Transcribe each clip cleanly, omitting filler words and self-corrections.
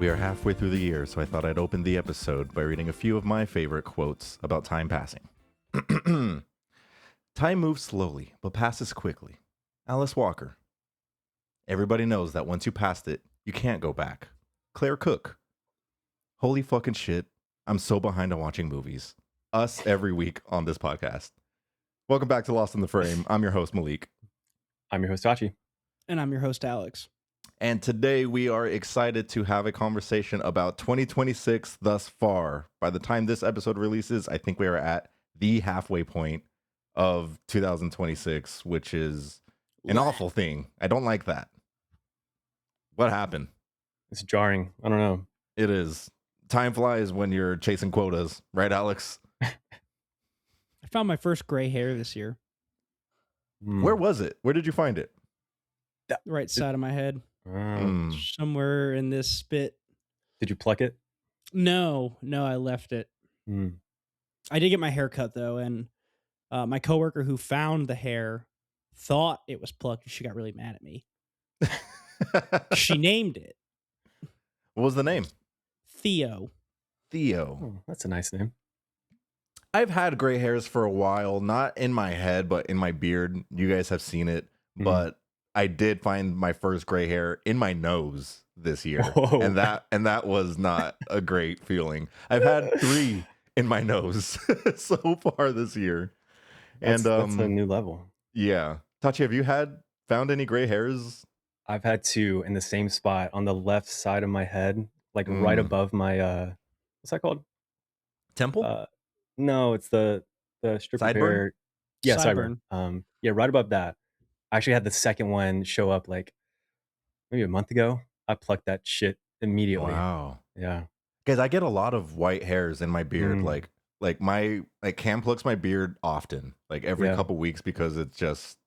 We are halfway through the year, so I thought I'd open the episode by reading a few of my favorite quotes about time passing. Time moves slowly, but passes quickly. Alice Walker. Everybody knows that once you passed it, you can't go back. Claire Cook. Holy fucking shit, I'm so behind on watching movies. Us every week on this podcast. Welcome back to Lost in the Frame. I'm your host, Malik. I'm your host, Tachi. And I'm your host, Alex. And today we are excited to have a conversation about 2026 thus far. By the time this episode releases, I think we are at the halfway point of 2026, which is an awful thing. I don't like that. What happened? It's jarring. I don't know. It is. Time flies when you're chasing quotas, right, Alex? I found my first gray hair this year. Where was it? Where did you find it? The right side of my head. Somewhere in this spit. Did you pluck it? No, I left it. I did get my hair cut, though, and my coworker who found the hair thought it was plucked, and she got really mad at me. She named it. What was the name? Theo. Oh, that's a nice name. I've had gray hairs for a while, not in my head, but in my beard. You guys have seen it, but I did find my first gray hair in my nose this year. Whoa. And that was not a great feeling. I've had 3 in my nose so far this year. That's a new level. Yeah. Tachi, have you found any gray hairs? I've had 2 in the same spot on the left side of my head, like right above my what's that called? Temple? No, it's the strip of Sideburn? hair. Yeah, Sideburn. sideburn. Yeah, right above that. I actually had the second one show up like maybe a month ago. I plucked that shit immediately. Wow. Yeah. Guys, I get a lot of white hairs in my beard. Like Cam plucks my beard often, like every couple weeks, because it's just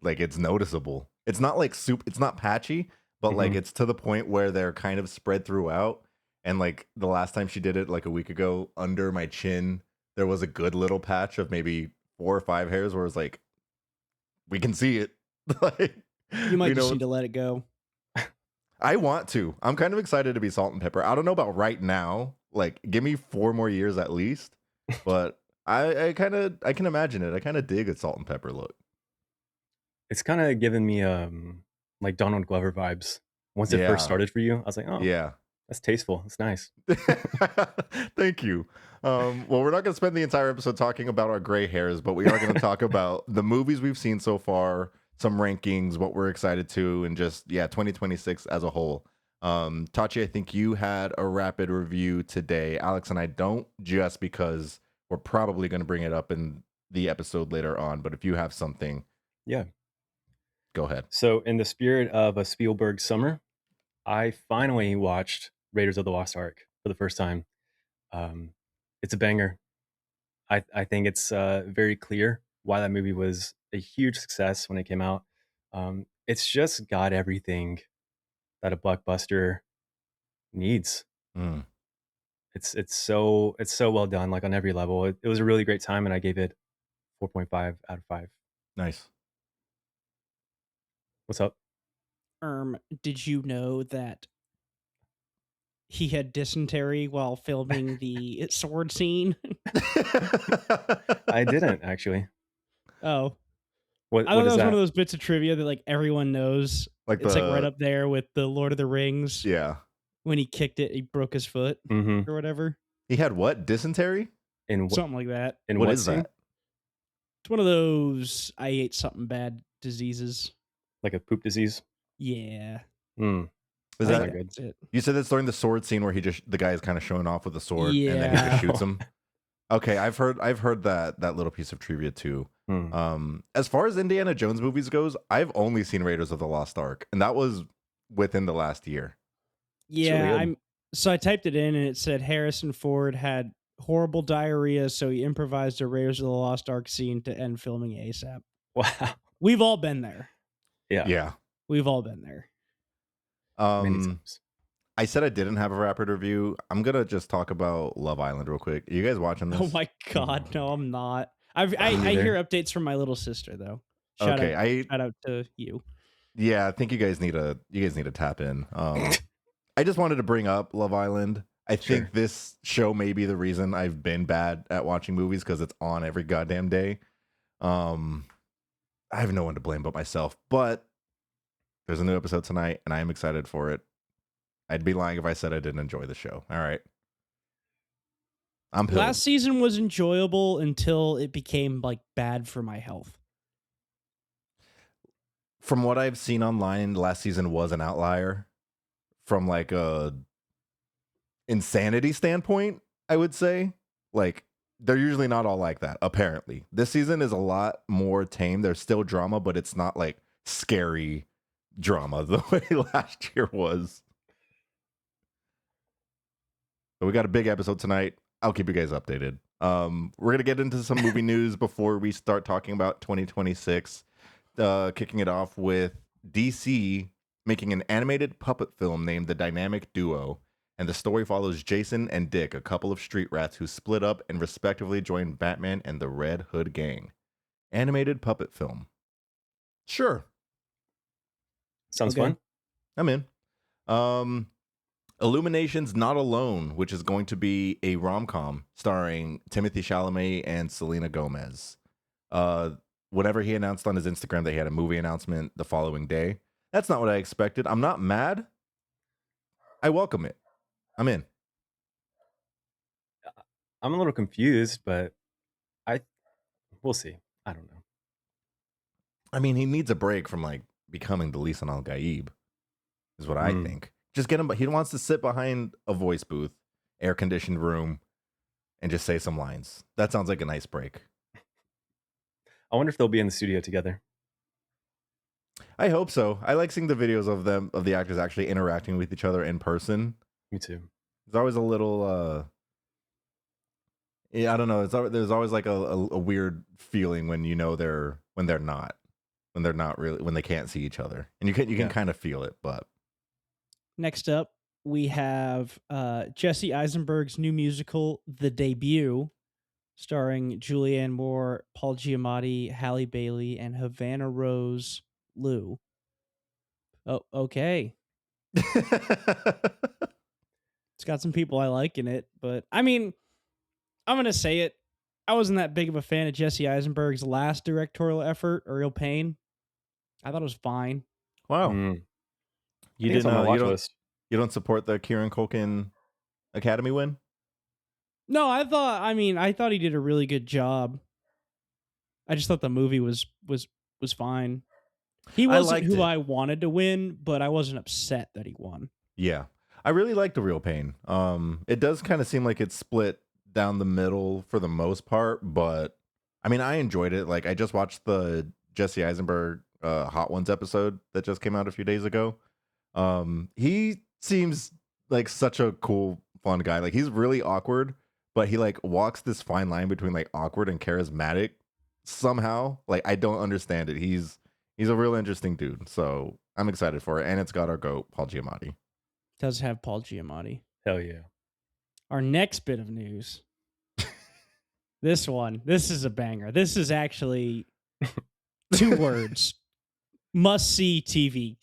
like it's noticeable. It's not like it's not patchy, but like it's to the point where they're kind of spread throughout. And like the last time she did it, like a week ago, under my chin, there was a good little patch of maybe 4 or 5 hairs where it's like, we can see it. Like, You might just need to let it go. I want to. I'm kind of excited to be Salt and Pepper. I don't know about right now. Like, give me 4 more years at least. But I can imagine it. I kind of dig a Salt and Pepper look. It's kind of given me like Donald Glover vibes. Once it first started for you, I was like, oh yeah, that's tasteful. It's nice. Thank you. Well, we're not going to spend the entire episode talking about our gray hairs, but we are going to talk about the movies we've seen so far, some rankings, what we're excited to, and just 2026 as a whole. Tachi, I think you had a rapid review today. Alex and I don't, just because we're probably going to bring it up in the episode later on. But if you have something, go ahead. So, in the spirit of a Spielberg summer, I finally watched Raiders of the Lost Ark for the first time. It's a banger. I think it's very clear why that movie was a huge success when it came out. It's just got everything that a blockbuster needs. It's so well done, like on every level. It was a really great time, and I gave it 4.5 out of 5. Nice. What's up? Did you know that he had dysentery while filming the sword scene? I didn't actually. Oh. What I thought that was is one of those bits of trivia that like everyone knows. Like it's like right up there with the Lord of the Rings. Yeah. When he kicked it, he broke his foot or whatever. He had what? Dysentery? Something like that. And what is that? It's one of those I ate something bad diseases. Like a poop disease? Yeah. Is that good? You said that's during the sword scene where the guy is kind of showing off with the sword and then he just shoots him. Okay, I've heard that little piece of trivia too. As far as Indiana Jones movies goes, I've only seen Raiders of the Lost Ark, and that was within the last year. Yeah, really so I typed it in and it said Harrison Ford had horrible diarrhea, so he improvised a Raiders of the Lost Ark scene to end filming ASAP. Wow. We've all been there. Yeah. We've all been there. I said I didn't have a rapid review. I'm gonna just talk about Love Island real quick. Are you guys watching this? Oh my god, no, I'm not. I hear updates from my little sister though. Shout out to you. Yeah, I think you guys need to tap in. I just wanted to bring up Love Island. I Sure. think this show may be the reason I've been bad at watching movies because it's on every goddamn day. I have no one to blame but myself. But there's a new episode tonight, and I am excited for it. I'd be lying if I said I didn't enjoy the show. All right. I'm pilled. Last season was enjoyable until it became like bad for my health. From what I've seen online, last season was an outlier from like a insanity standpoint, I would say. Like, they're usually not all like that, apparently. This season is a lot more tame. There's still drama, but it's not like scary drama the way last year was. But we got a big episode tonight. I'll keep you guys updated. We're going to get into some movie news before we start talking about 2026. Kicking it off with DC making an animated puppet film named The Dynamic Duo. And the story follows Jason and Dick, a couple of street rats who split up and respectively join Batman and the Red Hood Gang. Animated puppet film. Sure. Sounds Okay. fun. I'm in. Illumination's Not Alone, which is going to be a rom-com starring Timothée Chalamet and Selena Gomez. Whenever he announced on his Instagram that he had a movie announcement the following day, that's not what I expected. I'm not mad. I welcome it. I'm in. I'm a little confused, but we'll see. I don't know. I mean, he needs a break from like becoming the Lisan Al Gaib, is what I think. Just get him. He wants to sit behind a voice booth, air conditioned room, and just say some lines. That sounds like a nice break. I wonder if they'll be in the studio together. I hope so. I like seeing the videos of them, of the actors actually interacting with each other in person. Me too. There's always a little, yeah, I don't know. There's always like a weird feeling when you know when they're not really, when they can't see each other, and you can kind of feel it. But Next up, we have Jesse Eisenberg's new musical, The Debut, starring Julianne Moore, Paul Giamatti, Halle Bailey, and Havana Rose Liu. Oh, okay. It's got some people I like in it, but I mean, I'm going to say it. I wasn't that big of a fan of Jesse Eisenberg's last directorial effort, Ariel Payne. I thought it was fine. Wow. You didn't. You don't support the Kieran Culkin Academy win? No, I thought he did a really good job. I just thought the movie was fine. He wasn't who I wanted to win, but I wasn't upset that he won. Yeah. I really liked The Real Pain. It does kind of seem like it's split down the middle for the most part, but I mean, I enjoyed it. Like, I just watched the Jesse Eisenberg Hot Ones episode that just came out a few days ago. He seems like such a cool, fun guy. Like, he's really awkward, but he like walks this fine line between like awkward and charismatic somehow. Like, I don't understand it. He's a real interesting dude. So I'm excited for it. And it's got our GOAT, Paul Giamatti. Does have Paul Giamatti. Hell yeah. Our next bit of news. This is a banger. This is actually 2 words. Must see TV.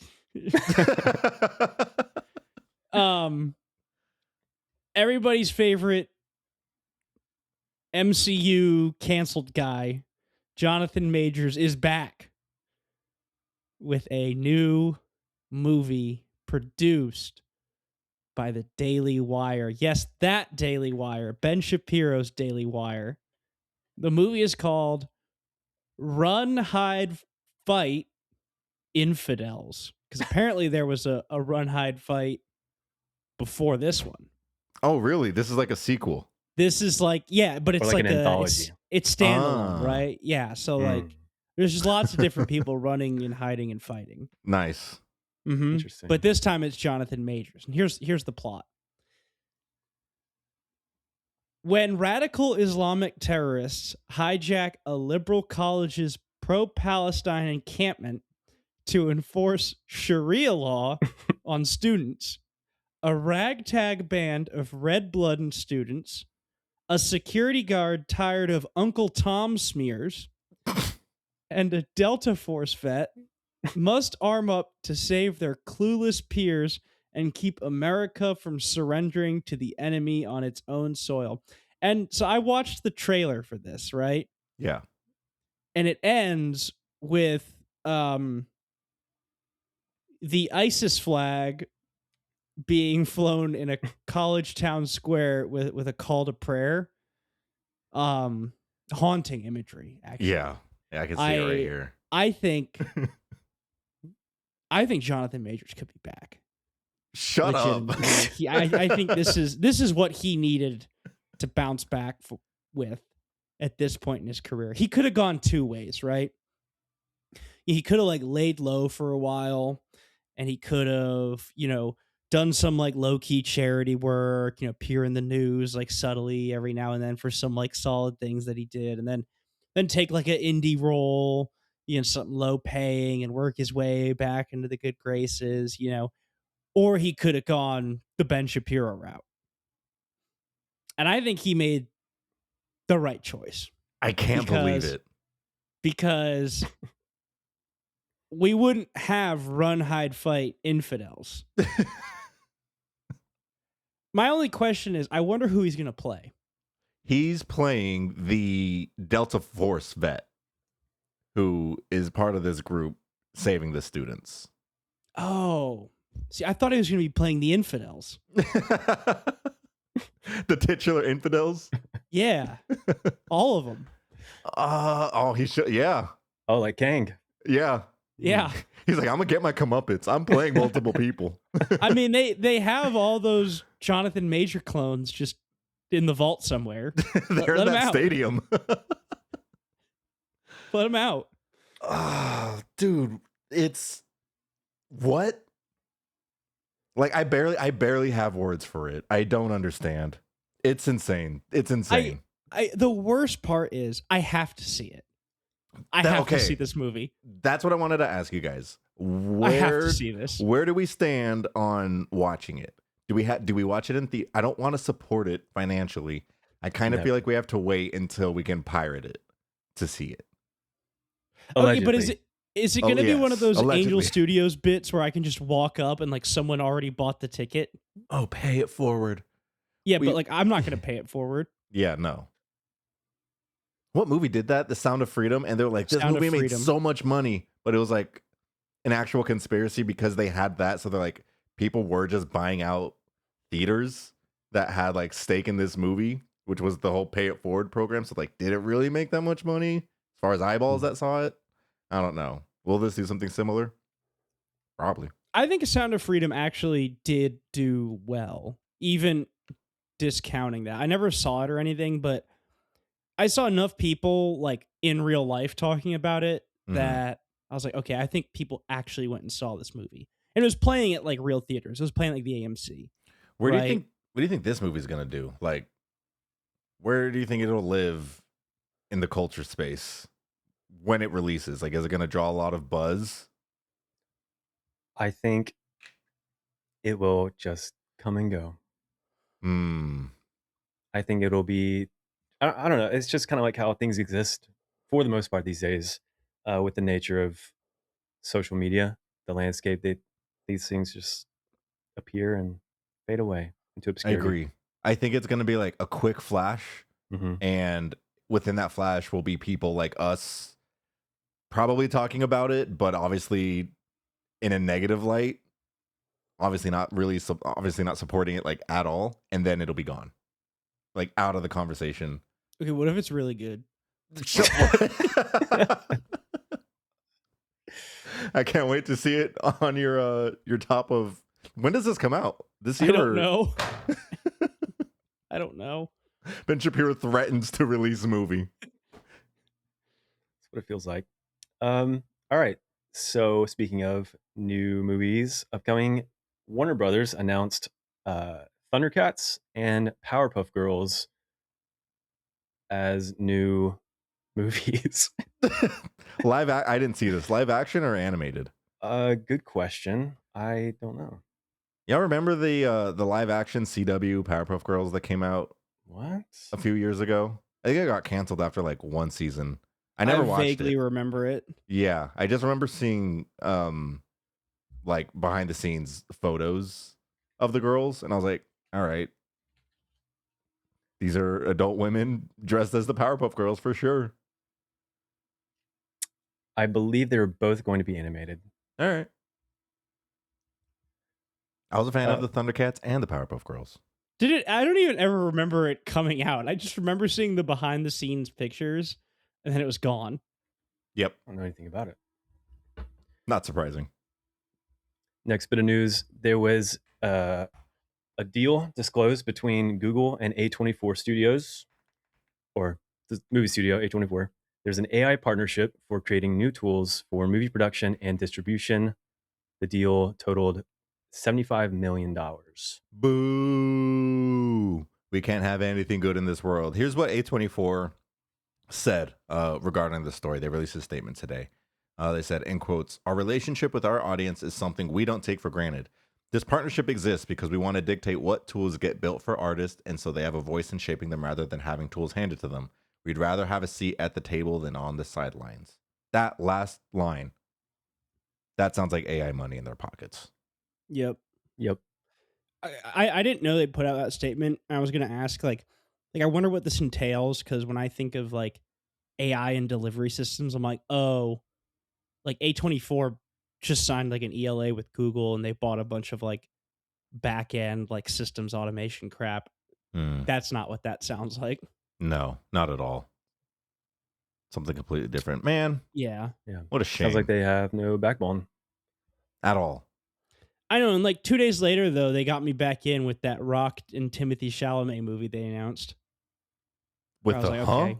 Everybody's favorite MCU canceled guy, Jonathan Majors, is back with a new movie produced by the Daily Wire. Yes, that Daily Wire. Ben Shapiro's Daily Wire. The movie is called Run, Hide, Fight, Infidels. Because apparently there was a Run, Hide, Fight before this one. Oh, really? This is like a sequel. This is like, yeah, but it's like an anthology. It's standalone, right? Yeah, so like there's just lots of different people running and hiding and fighting. Nice. Mm-hmm. Interesting. But this time it's Jonathan Majors. And here's the plot. When radical Islamic terrorists hijack a liberal college's pro-Palestine encampment to enforce Sharia law on students, a ragtag band of red-blooded students, a security guard tired of Uncle Tom smears, and a Delta Force vet must arm up to save their clueless peers and keep America from surrendering to the enemy on its own soil. And so I watched the trailer for this, right? Yeah. And it ends with the ISIS flag being flown in a college town square with a call to prayer. Haunting imagery, actually. Yeah. I can see it right here. I think Jonathan Majors could be back. Shut up. I think this is what he needed to bounce back with at this point in his career. He could have gone two ways, right? He could have like laid low for a while, and he could have, done some like low key charity work, appear in the news like subtly every now and then for some like solid things that he did, and then take like an indie role, something low paying, and work his way back into the good graces, or he could have gone the Ben Shapiro route. And I think he made the right choice. I can't believe it. Because we wouldn't have run, hide, fight infidels. My only question is, I wonder who he's going to play. He's playing the Delta Force vet who is part of this group saving the students. Oh. See, I thought he was going to be playing the infidels. The titular infidels? Yeah. All of them. He should. Yeah. Oh, like Kang. Yeah. Yeah. He's like, I'm going to get my comeuppance. I'm playing multiple people. I mean, they have all those Jonathan Major clones just in the vault somewhere. They're in that stadium. Let them out. Dude, it's what? Like, I barely have words for it. I don't understand. It's insane. It's insane. The worst part is I have to see it. I have to see this movie. That's what I wanted to ask you guys. I have to see this. Where do we stand on watching it? Do we watch it in the? I don't want to support it financially. I kind of feel like we have to wait until we can pirate it to see it. Okay, but is it going to be one of those Angel Studios bits where I can just walk up and like someone already bought the ticket? Oh, pay it forward. Yeah, but like I'm not going to pay it forward. Yeah, no. What movie did that? The Sound of Freedom, and they were like, "This movie made so much money," but it was like an actual conspiracy because they had that. So they're like, people were just buying out theaters that had like stake in this movie, which was the whole pay it forward program. So like, did it really make that much money as far as eyeballs that saw it? I don't know. Will this do something similar? Probably. I think A Sound of Freedom actually did do well, even discounting that. I never saw it or anything, but I saw enough people like in real life talking about it that I was like, okay, I think people actually went and saw this movie. And it was playing at like real theaters. It was playing like the AMC. What do you think this movie's gonna do? Like, where do you think it'll live in the culture space when it releases? Like, is it gonna draw a lot of buzz? I think it will just come and go. I think it'll be, I don't know. It's just kind of like how things exist for the most part these days, with the nature of social media, the landscape. These things just appear and fade away into obscurity. I agree. I think it's going to be like a quick flash, and within that flash will be people like us probably talking about it, but obviously in a negative light. Obviously not supporting it like at all, and then it'll be gone, like out of the conversation. Okay, what if it's really good? I can't wait to see it on your top of. When does this come out? This year? I don't know. I don't know. Ben Shapiro threatens to release a movie. That's what it feels like. All right. So speaking of new movies upcoming, Warner Brothers announced Thundercats and Powerpuff Girls as new movies. I didn't see this. Live action or animated? Good question. I don't know. Y'all remember the live action CW Powerpuff Girls that came out a few years ago? I think it got canceled after like one season. I never watched it. I vaguely remember it. Yeah, I just remember seeing like behind the scenes photos of the girls, and I was like, all right, these are adult women dressed as the Powerpuff Girls for sure. I believe they're both going to be animated. All right. I was a fan of the Thundercats and the Powerpuff Girls. Did it? I don't even ever remember it coming out. I just remember seeing the behind the scenes pictures, and then it was gone. Yep. I don't know anything about it. Not surprising. Next bit of news: there was a deal disclosed between Google and A24 Studios, or the movie studio A24. There's an AI partnership for creating new tools for movie production and distribution. The deal totaled $75 million. Boo! We can't have anything good in this world. Here's what A24 said regarding the story. They released a statement today. They said, in quotes, "Our relationship with our audience is something we don't take for granted. This partnership exists because we want to dictate what tools get built for artists, and so they have a voice in shaping them rather than having tools handed to them. We'd rather have a seat at the table than on the sidelines." That last line, that sounds like AI money in their pockets. Yep. Yep. I didn't know they put out that statement. I was gonna ask like I wonder what this entails, because when I think of like AI and delivery systems, I'm like, oh, like A24 just signed like an ELA with Google, and they bought a bunch of like back end like systems automation crap. That's not what that sounds like. No, not at all. Something completely different, man. Yeah. What a shame. Sounds like they have no backbone at all. I know. And like 2 days later, though, they got me back in with that Rock and Timothy Chalamet movie they announced. With the okay.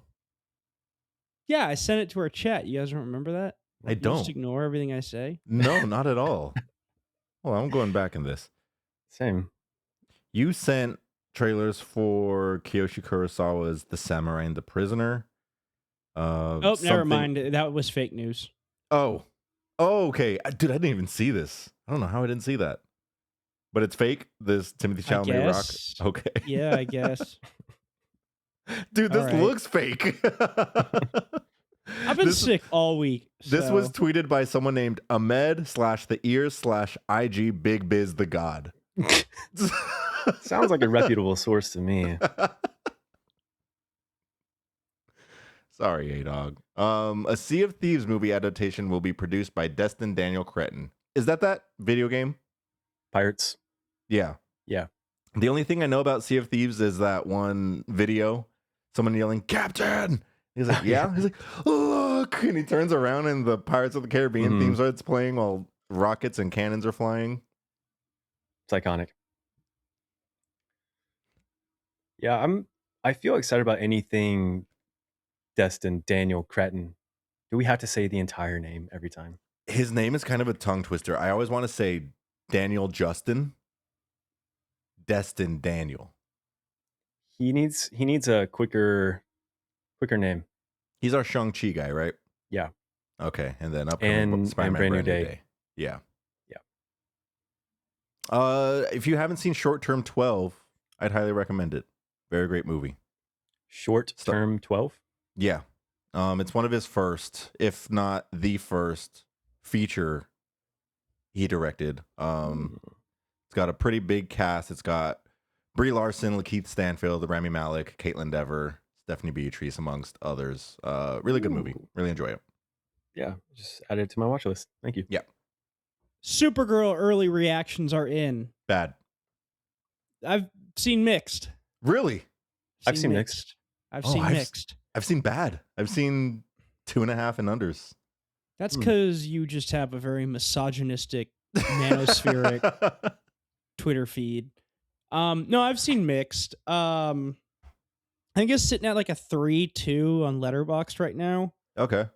Yeah, I sent it to our chat. You guys don't remember that? I don't. Just ignore everything I say. No, not at all. Well, I'm going back in this. Same. You sent trailers for Kiyoshi Kurosawa's The Samurai and the Prisoner. Never mind. That was fake news. Oh, okay. Dude, I didn't even see this. I don't know how I didn't see that. But it's fake? This Timothy Chalamet Rock? Okay. Yeah, I guess. Dude, this looks fake. I've been sick all week. This was tweeted by someone named Ahmed/the/ears/IG Big Biz the God. Sounds like a reputable source to me. Sorry, A-Dog. A Sea of Thieves movie adaptation will be produced by Destin Daniel Cretton. Is that video game? Pirates. Yeah. Yeah. The only thing I know about Sea of Thieves is that one video, someone yelling, "Captain!" He's like, yeah. He's like, look! And he turns around and the Pirates of the Caribbean theme starts playing while rockets and cannons are flying. It's iconic. Yeah, I feel excited about anything Destin Daniel Cretton. Do we have to say the entire name every time? His name is kind of a tongue twister. I always want to say Daniel Justin. Destin Daniel. He needs a quicker name. He's our Shang-Chi guy, right? Yeah. Okay, and then upcoming Spider-Man Brand New Day. Yeah. If you haven't seen Short Term 12, I'd highly recommend it. Very great movie. Short Term 12? Yeah. It's one of his first, if not the first, feature he directed. It's got a pretty big cast. It's got Brie Larson, Lakeith Stanfield, Rami Malek, Caitlin Dever, Stephanie Beatrice, amongst others. Really good movie. Really enjoy it. Yeah, just added it to my watch list. Thank you. Yeah. Supergirl early reactions are in. Bad. I've seen mixed. Really? I've seen mixed. I've seen mixed. I've seen bad. I've seen 2.5 and unders. That's because you just have a very misogynistic, nanospheric Twitter feed. No, I've seen mixed. I think it's sitting at like a 3.2 on Letterboxd right now. Okay.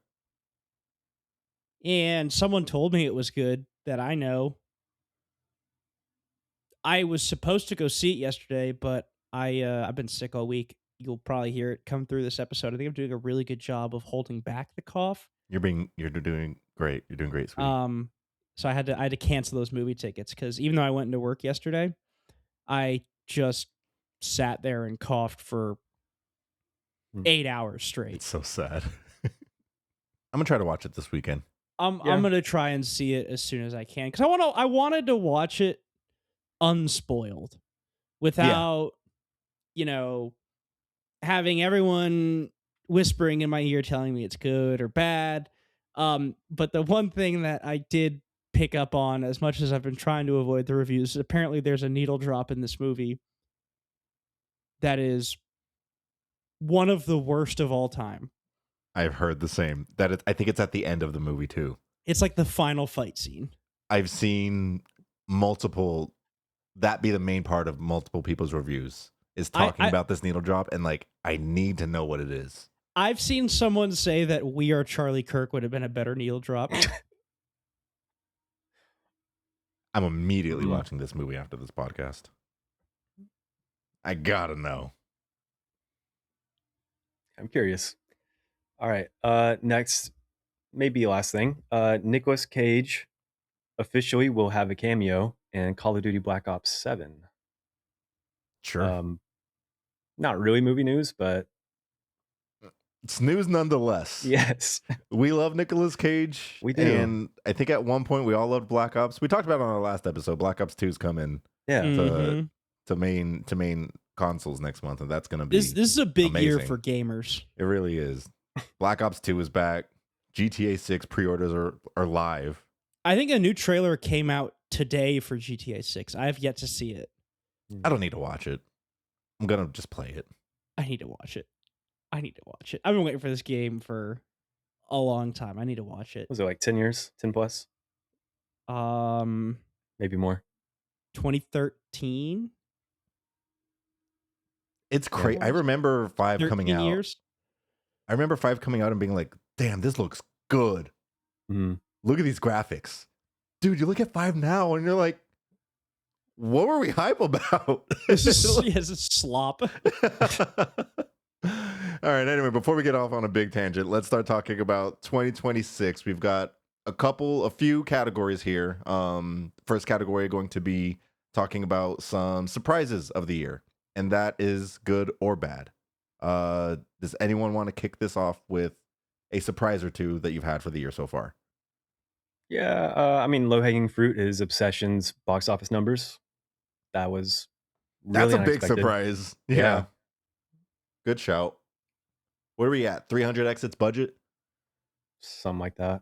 And someone told me it was good that I know. I was supposed to go see it yesterday, but I've been sick all week. You'll probably hear it come through this episode. I think I'm doing a really good job of holding back the cough. You're doing great. You're doing great, sweetie. So I had to cancel those movie tickets because even though I went into work yesterday, I just sat there and coughed for 8 hours straight. It's so sad. I'm gonna try to watch it this weekend. I'm gonna try and see it as soon as I can because I wanted to watch it unspoiled without, having everyone whispering in my ear telling me it's good or bad. But the one thing that I did pick up on, as much as I've been trying to avoid the reviews, is apparently there's a needle drop in this movie that is one of the worst of all time. I've heard the same. I think it's at the end of the movie too. It's like the final fight scene. I've seen multiple, that be the main part of multiple people's reviews, is talking about this needle drop, and like, I need to know what it is. I've seen someone say that We Are Charlie Kirk would have been a better needle drop. I'm immediately watching this movie after this podcast. I gotta know. I'm curious. All right. Next, maybe last thing. Nicolas Cage officially will have a cameo in Call of Duty Black Ops 7. Sure. Not really movie news, but it's news nonetheless. Yes. We love Nicolas Cage. We do. And I think at one point we all loved Black Ops. We talked about it on our last episode. Black Ops 2's coming. Yeah. To main consoles next month, and that's gonna be this is a big amazing. year for gamers. It really is. Black Ops 2 is back. GTA 6 pre-orders are live. I think a new trailer came out today for GTA 6. I have yet to see it. I don't need to watch it. I'm gonna just play it. I need to watch it. I've been waiting for this game for a long time. I need to watch it. Was it like 10 years? 10 plus? Maybe more. 2013. It's crazy. I remember 5 coming out. Years? I remember 5 coming out and being like, damn, this looks good. Look at these graphics. Dude, you look at 5 now and you're like, what were we hype about? This is slop. All right, anyway, before we get off on a big tangent, let's start talking about 2026. We've got a few categories here. First category going to be talking about some surprises of the year, and that is good or bad. Does anyone want to kick this off with a surprise or two that you've had for the year so far? Yeah, I mean, low-hanging fruit is Obsession's box office numbers. That was really That's a big surprise. Yeah. Good shout. Where are we at? 300x its budget? Something like that.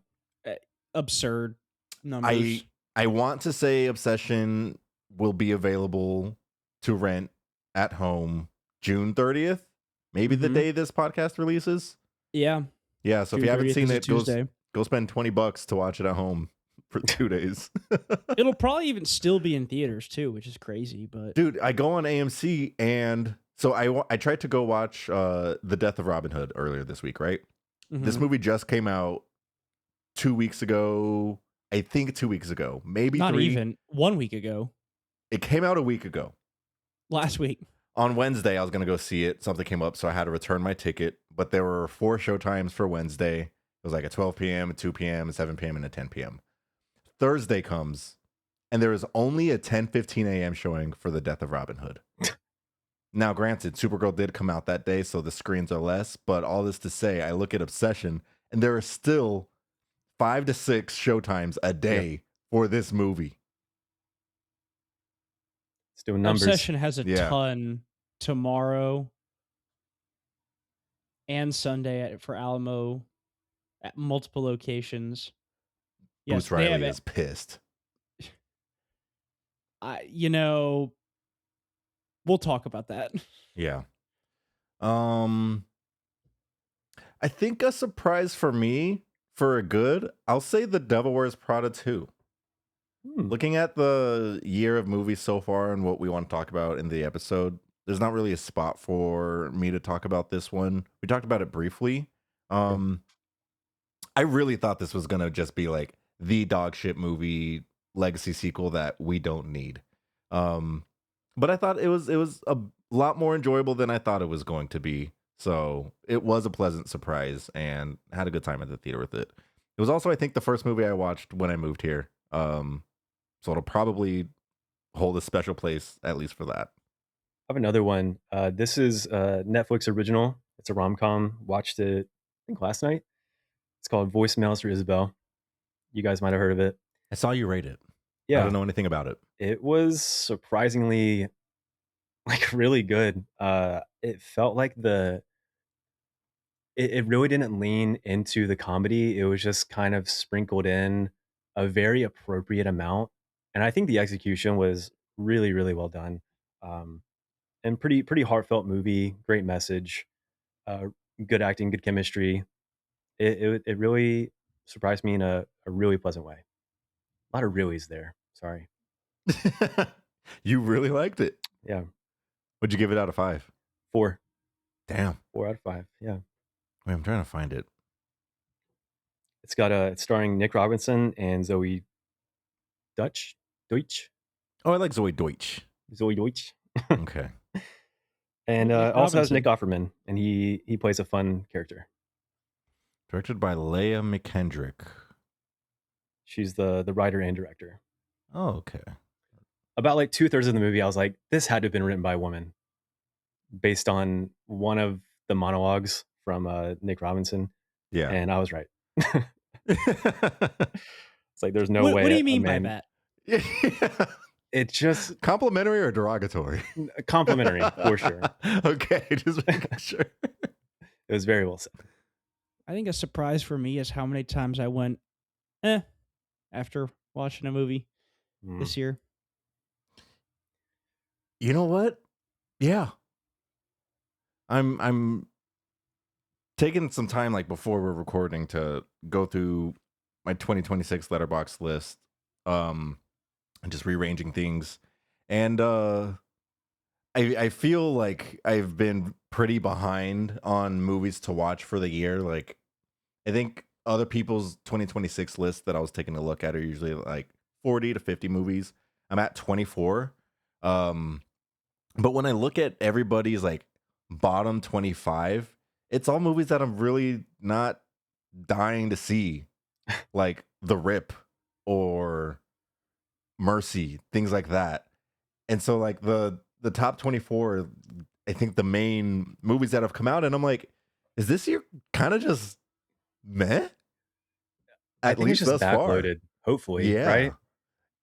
Absurd numbers. I want to say Obsession will be available to rent at home June 30th. Maybe the day this podcast releases. Yeah. Yeah, so if you haven't seen it, go spend $20 to watch it at home for 2 days. It'll probably even still be in theaters too, which is crazy. But dude, I go on AMC, and so I tried to go watch The Death of Robin Hood earlier this week, right? This movie just came out 2 weeks ago. I think 2 weeks ago, maybe not 3. even 1 week ago. It came out a week ago. Last week. On Wednesday, I was going to go see it. Something came up, so I had to return my ticket. But there were 4 show times for Wednesday. It was like a 12 p.m., a 2 p.m., a 7 p.m., and a 10 p.m. Thursday comes, and there is only a 10:15 a.m. showing for The Death of Robin Hood. Now, granted, Supergirl did come out that day, so the screens are less. But all this to say, I look at Obsession, and there are still 5 to 6 showtimes a day for this movie. It's doing numbers. Obsession has a ton tomorrow and Sunday for Alamo at multiple locations. Boots Riley is pissed. We'll talk about that. Yeah. I think a surprise for me, for a good, I'll say The Devil Wears Prada 2. Looking at the year of movies so far and what we want to talk about in the episode, there's not really a spot for me to talk about this one. We talked about it briefly. I really thought this was going to just be like the dog shit movie legacy sequel that we don't need. But I thought it was a lot more enjoyable than I thought it was going to be. So it was a pleasant surprise, and had a good time at the theater with it. It was also, I think, the first movie I watched when I moved here. So it'll probably hold a special place, at least for that. I have another one. This is a Netflix original. It's a rom-com. Watched it, I think, last night. It's called Voicemails for Isabel. You guys might have heard of it. I saw you rate it. I don't know anything about it. It was surprisingly like really good. It felt like it really didn't lean into the comedy. It was just kind of sprinkled in a very appropriate amount. And I think the execution was really, really well done. Um, and pretty heartfelt movie, great message, uh, good acting, good chemistry. It really surprised me in a really pleasant way. A lot of reallys there. Sorry. You really liked it. Yeah. Would you give it out of 5? 4. Damn. 4 out of 5. Yeah. Wait, I'm trying to find it. It's starring Nick Robinson and Zoe Deutsch. Oh, I like Zoe Deutsch. Zoe Deutsch. Okay. And Nick also has Robinson. Nick Offerman, and he plays a fun character. Directed by Leah McKendrick. She's the writer and director. Oh, okay. About like 2/3 of the movie, I was like, this had to have been written by a woman, based on one of the monologues from Nick Robinson. Yeah. And I was right. It's like there's no way. What do you mean by that? Yeah. It just Complimentary or derogatory? complimentary for sure. Okay, just making sure. It was very well said. I think a surprise for me is how many times I went, after watching a movie this year. You know what? Yeah. I'm taking some time like before we're recording to go through my 2026 letterbox list, and just rearranging things. And I feel like I've been pretty behind on movies to watch for the year. Like I think other people's 2026 lists that I was taking a look at are usually like 40 to 50 movies. I'm at 24. But when I look at everybody's like bottom 25, it's all movies that I'm really not dying to see, like The Rip or Mercy, things like that. And so like the top 24, I think the main movies that have come out, and I'm like, is this year kind of just meh? At least it's just backloaded, hopefully, yeah, right?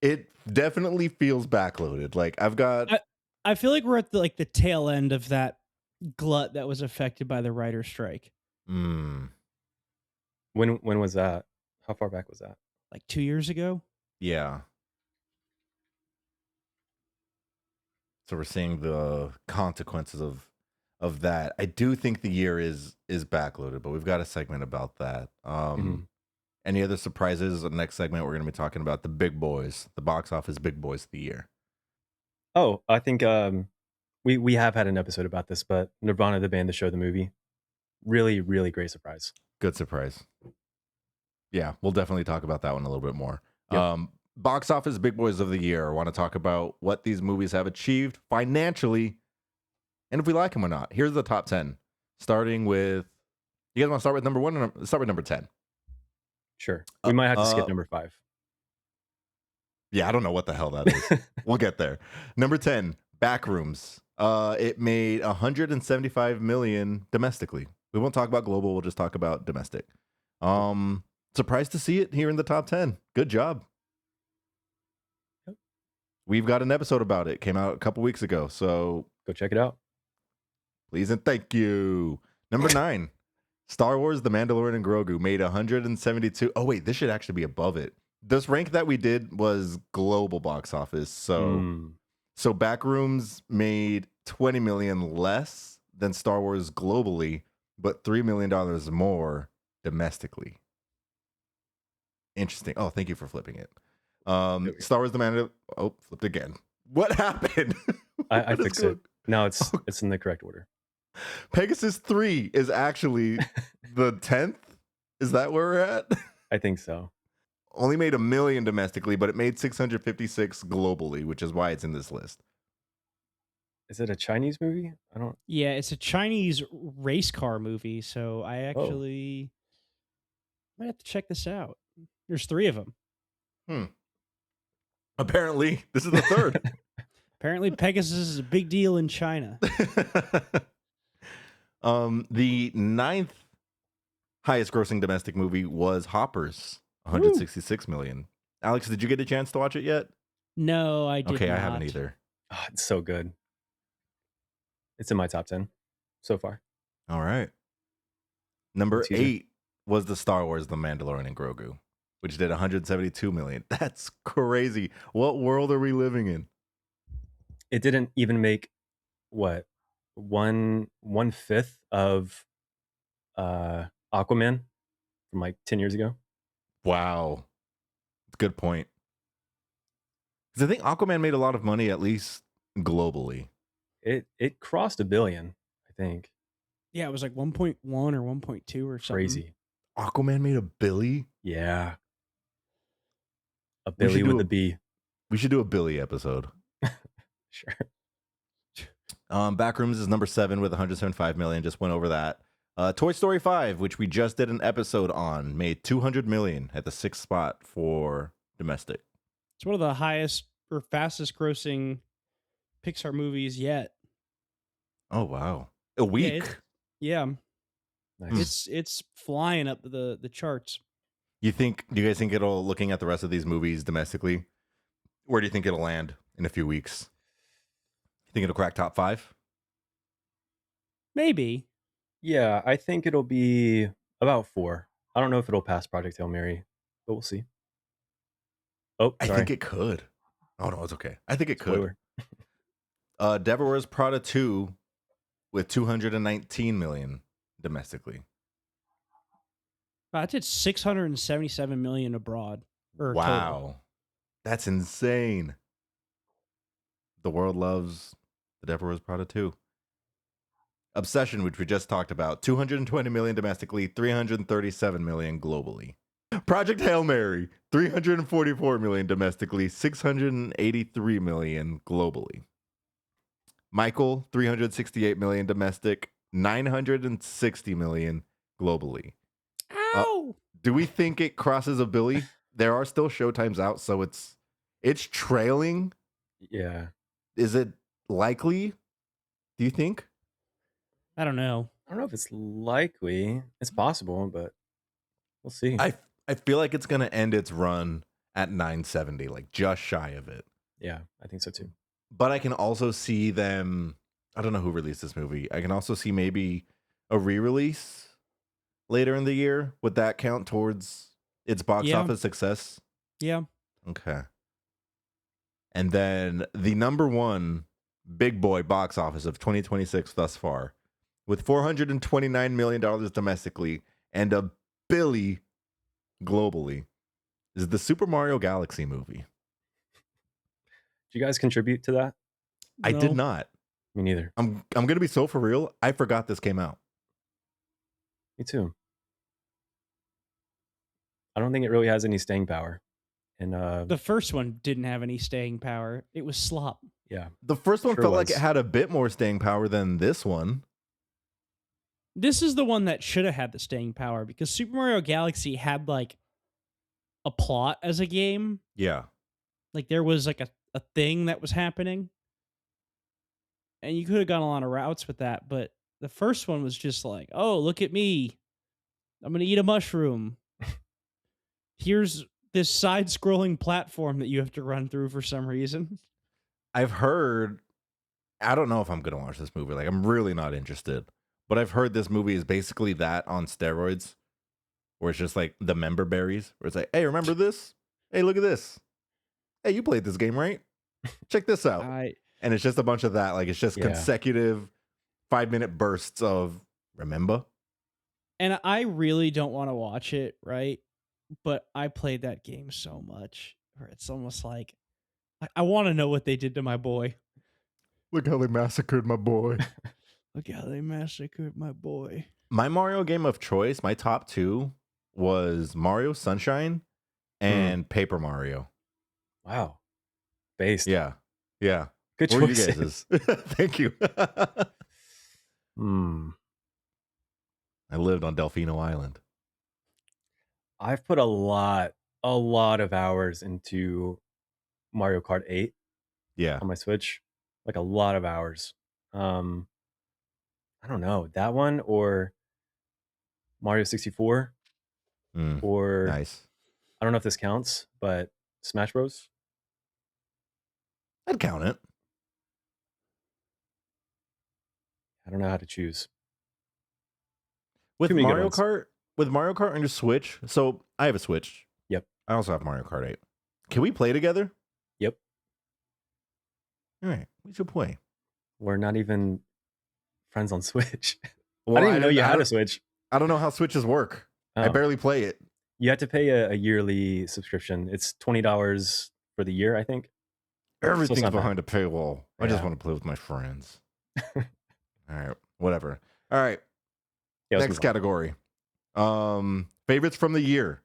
It definitely feels backloaded. Like I've got I feel like we're at the tail end of that glut that was affected by the writer's strike. When was that? How far back was that? Like 2 years ago? Yeah. So we're seeing the consequences of that. I do think the year is backloaded, but we've got a segment about that. Any other surprises? The next segment we're going to be talking about the big boys, the box office big boys of the year. Oh, I think we have had an episode about this, but Nirvana, the band, the show, the movie, really, really great surprise. Good surprise. Yeah, we'll definitely talk about that one a little bit more. Yep. Box office big boys of the year. I want to talk about what these movies have achieved financially and if we like them or not. Here's the top 10. Starting with, you guys want to start with number 1 or start with number 10? Sure. We might have to skip number 5. Yeah, I don't know what the hell that is. We'll get there. Number 10, Backrooms. It made $175 million domestically. We won't talk about global. We'll just talk about domestic. Surprised to see it here in the top 10. Good job. Yep. We've got an episode about it. Came out a couple weeks ago. So go check it out. Please and thank you. Number 9, Star Wars, The Mandalorian and Grogu made 172. Oh, wait, this should actually be above it. This rank that we did was global box office. So Backrooms made $20 million less than Star Wars globally, but $3 million more domestically. Interesting. Oh, thank you for flipping it. Star Wars: The Mandalorian. Oh, flipped again. What happened? I fixed it. No, it's in the correct order. Pegasus 3 is actually the 10th. Is that where we're at? I think so. Only made $1 million domestically, but it made 656 globally, which is why it's in this list. Is it a Chinese movie? I don't. Yeah, it's a Chinese race car movie. So I actually might have to check this out. There's 3 of them. Apparently, this is the 3rd. Apparently, Pegasus is a big deal in China. The 9th highest grossing domestic movie was Hoppers, 166 million. Alex, did you get a chance to watch it yet? No, I did Okay, not. I haven't either. Oh, it's so good. It's in my top 10 so far. All right. Number Teaser. 8 was the Star Wars The Mandalorian and Grogu, which did 172 million. That's crazy. What world are we living in? It didn't even make what 1/5 of Aquaman from like 10 years ago. Wow. Good point. Because I think Aquaman made a lot of money, at least globally. It crossed $1 billion, I think. Yeah, it was like 1.1 or 1.2 or something. Crazy. Aquaman made $1 billion? Yeah. A We should Billy do with a- a B. We should do a Billy episode. Sure. Backrooms is number 7 with 175 million. Just went over that. Toy Story 5, which we just did an episode on, made 200 million at the 6th spot for domestic. It's one of the highest or fastest grossing Pixar movies yet. Oh wow, a week. Yeah, Nice. it's flying up the charts. Do you guys think it'll, looking at the rest of these movies domestically, where do you think it'll land in a few weeks? You think it'll crack top 5? Maybe. Yeah, I think it'll be about 4. I don't know if it'll pass Project Hail Mary, but we'll see. Oh, I sorry. think it could. Oh no, it's okay. I think it Spoiler. could. Devil Wears Prada 2 with 219 million domestically. It did 677 million abroad. Or Wow. total. That's insane. The world loves The Devil Wears Prada 2. Obsession, which we just talked about, 220 million domestically, 337 million globally. Project Hail Mary, 344 million domestically, 683 million globally. Michael, 368 million domestic, 960 million globally. Ow! Do we think it crosses a Billy? There are still showtimes out, so it's trailing. Yeah. Is it likely? Do you think? I don't know. I don't know if it's likely. It's possible, but we'll see. I feel like it's gonna end its run at 970, like just shy of it. Yeah, I think so too. But I can also see them. I don't know who released this movie. I can also see maybe a re-release later in the year. Would that count towards its box Yeah. office success? Yeah. Okay. And then the number 1 big boy box office of 2026 thus far, with $429 million domestically and $1 billion globally, is the Super Mario Galaxy movie. Did you guys contribute to that? I did No. not. Me neither. I'm gonna be so for real. I forgot this came out. Me too. I don't think it really has any staying power. And The first one didn't have any staying power. It was slop. yeah, The first one Sure felt like was. it had a bit more staying power than this one. This is the one that should have had the staying power because Super Mario Galaxy had like a plot as a game. Yeah. Like there was like a thing that was happening. And you could have gone a lot of routes with that, but the first one was just like, oh, look at me. I'm gonna eat a mushroom. Here's this side-scrolling platform that you have to run through for some reason. I've heard, I don't know if I'm gonna watch this movie. Like, I'm really not interested. But I've heard this movie is basically that on steroids, where it's just like the member berries, where it's like, hey, remember this? Hey, look at this. Hey, you played this game, right? Check this out. And it's just a bunch of that. Like, it's just Yeah. consecutive 5-minute bursts of remember. And I really don't want to watch it, right? But I played that game so much, where it's almost like I want to know what they did to my boy. Look how they massacred my boy. Look how they massacred my boy. My Mario game of choice, my top 2 was Mario Sunshine and Paper Mario. Wow. Based. Yeah. Yeah. Good What were you choices. guys's? Thank you. Hmm. I lived on Delfino Island. I've put a lot of hours into Mario Kart 8 Yeah. on my Switch. Like a lot of hours. I don't know, that one or Mario 64 Mm, or nice. I don't know if this counts, but Smash Bros. I'd count it. I don't know how to choose. With Too many good Mario Kart on your Switch. So I have a Switch. Yep. I also have Mario Kart 8. Can we play together? Yep. All right, we should play. We're not even friends on Switch. Well, I didn't even know you had a Switch. I don't know how Switches work. I barely play it. You have to pay a yearly subscription. It's $20 for the year, I think. Everything's behind a paywall. I just want to play with my friends. All right, whatever. All right. Yeah, next category. Favorites from the year.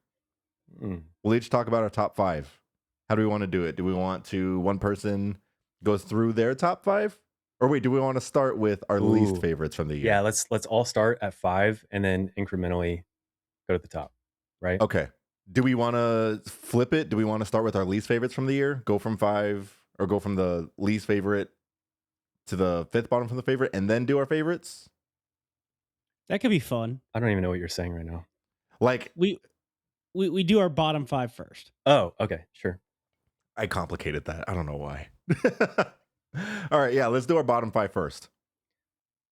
We'll each talk about our top 5. How do we want to do it? Do we want to one person goes through their top 5? Or wait, do we want to start with our least favorites from the year? Yeah, let's all start at 5 and then incrementally go to the top, right? Okay. Do we want to flip it? Do we want to start with our least favorites from the year? Go from 5 or go from the least favorite to the 5th bottom from the favorite and then do our favorites? That could be fun. I don't even know what you're saying right now. Like we do our bottom 5 first. Oh, okay, sure. I complicated that. I don't know why. All right, yeah, let's do our bottom 5 first.